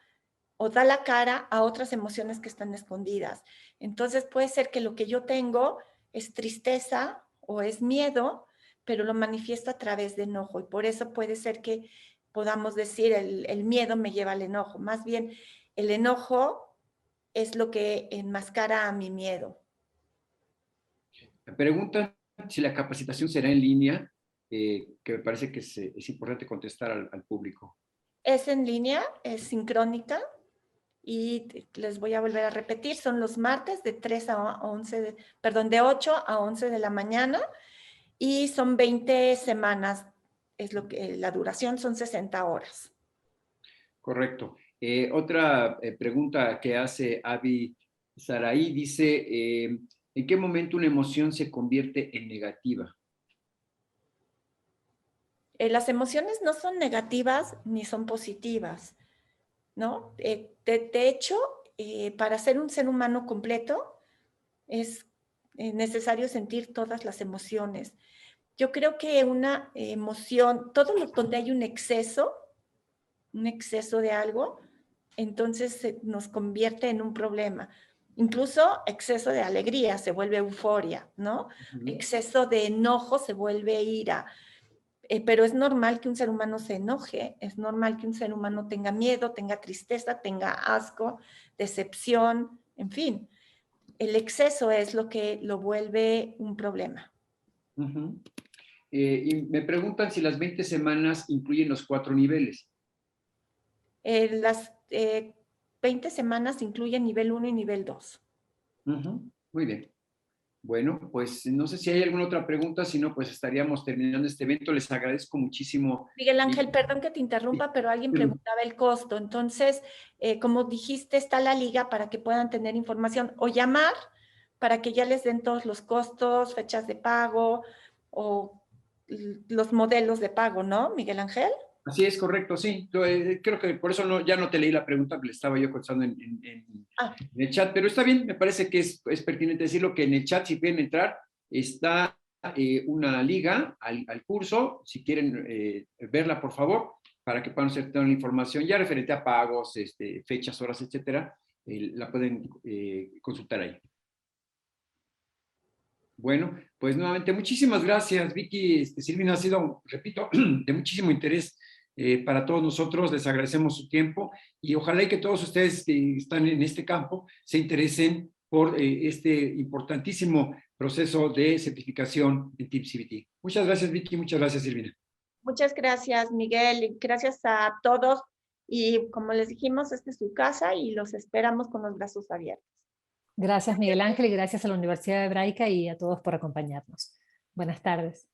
o da la cara a otras emociones que están escondidas. Entonces puede ser que lo que yo tengo es tristeza o es miedo, pero lo manifiesto a través de enojo. Y por eso puede ser que podamos decir el miedo me lleva al enojo. Más bien, el enojo es lo que enmascara a mi miedo. Me preguntan si la capacitación será en línea, que me parece que es importante contestar al público. Es en línea, es sincrónica, y les voy a volver a repetir, son los martes de 3 a 11, de 8 a 11 de la mañana y son 20 semanas, es lo que la duración son 60 horas. Correcto. Otra pregunta que hace Avi Saraí dice, ¿en qué momento una emoción se convierte en negativa? Las emociones no son negativas ni son positivas, ¿no? De hecho, para ser un ser humano completo es necesario sentir todas las emociones. Yo creo que una emoción, donde hay un exceso de algo, entonces nos convierte en un problema. Incluso exceso de alegría se vuelve euforia, ¿no? Uh-huh. Exceso de enojo se vuelve ira. pero es normal que un ser humano se enoje, es normal que un ser humano tenga miedo, tenga tristeza, tenga asco, decepción, en fin. El exceso es lo que lo vuelve un problema. Ujú. Y me preguntan si las 20 semanas incluyen los 4 niveles. Las 20 semanas incluyen nivel 1 y nivel 2. Ujú. Muy bien. Bueno, pues no sé si hay alguna otra pregunta, si no, pues estaríamos terminando este evento. Les agradezco muchísimo. Miguel Y, Ángel, perdón que te interrumpa, pero alguien preguntaba el costo. Entonces, como dijiste, está la liga para que puedan tener información o llamar para que ya les den todos los costos, fechas de pago o los modelos de pago, ¿no, Miguel Ángel? así es, correcto, sí. Creo que por eso ya no te leí la pregunta, que le estaba yo contestando en Ah, el chat, pero está bien, me parece que es pertinente decirlo, que en el chat, si pueden entrar, está una liga al curso, si quieren verla, por favor, para que puedan hacer toda la información ya referente a pagos, fechas, horas, etcétera, la pueden consultar ahí. Bueno, pues nuevamente muchísimas gracias, Vicky. Silvina, ha sido, repito, de muchísimo interés para todos nosotros. Les agradecemos su tiempo y ojalá y que todos ustedes que están en este campo se interesen por este importantísimo proceso de certificación en TeamCBT. Muchas gracias, Vicky. Muchas gracias, Silvina. muchas gracias, Miguel, y gracias a todos. Y como les dijimos, esta es su casa y los esperamos con los brazos abiertos. Gracias, Miguel Ángel, y gracias a la Universidad Hebraica y a todos por acompañarnos. Buenas tardes.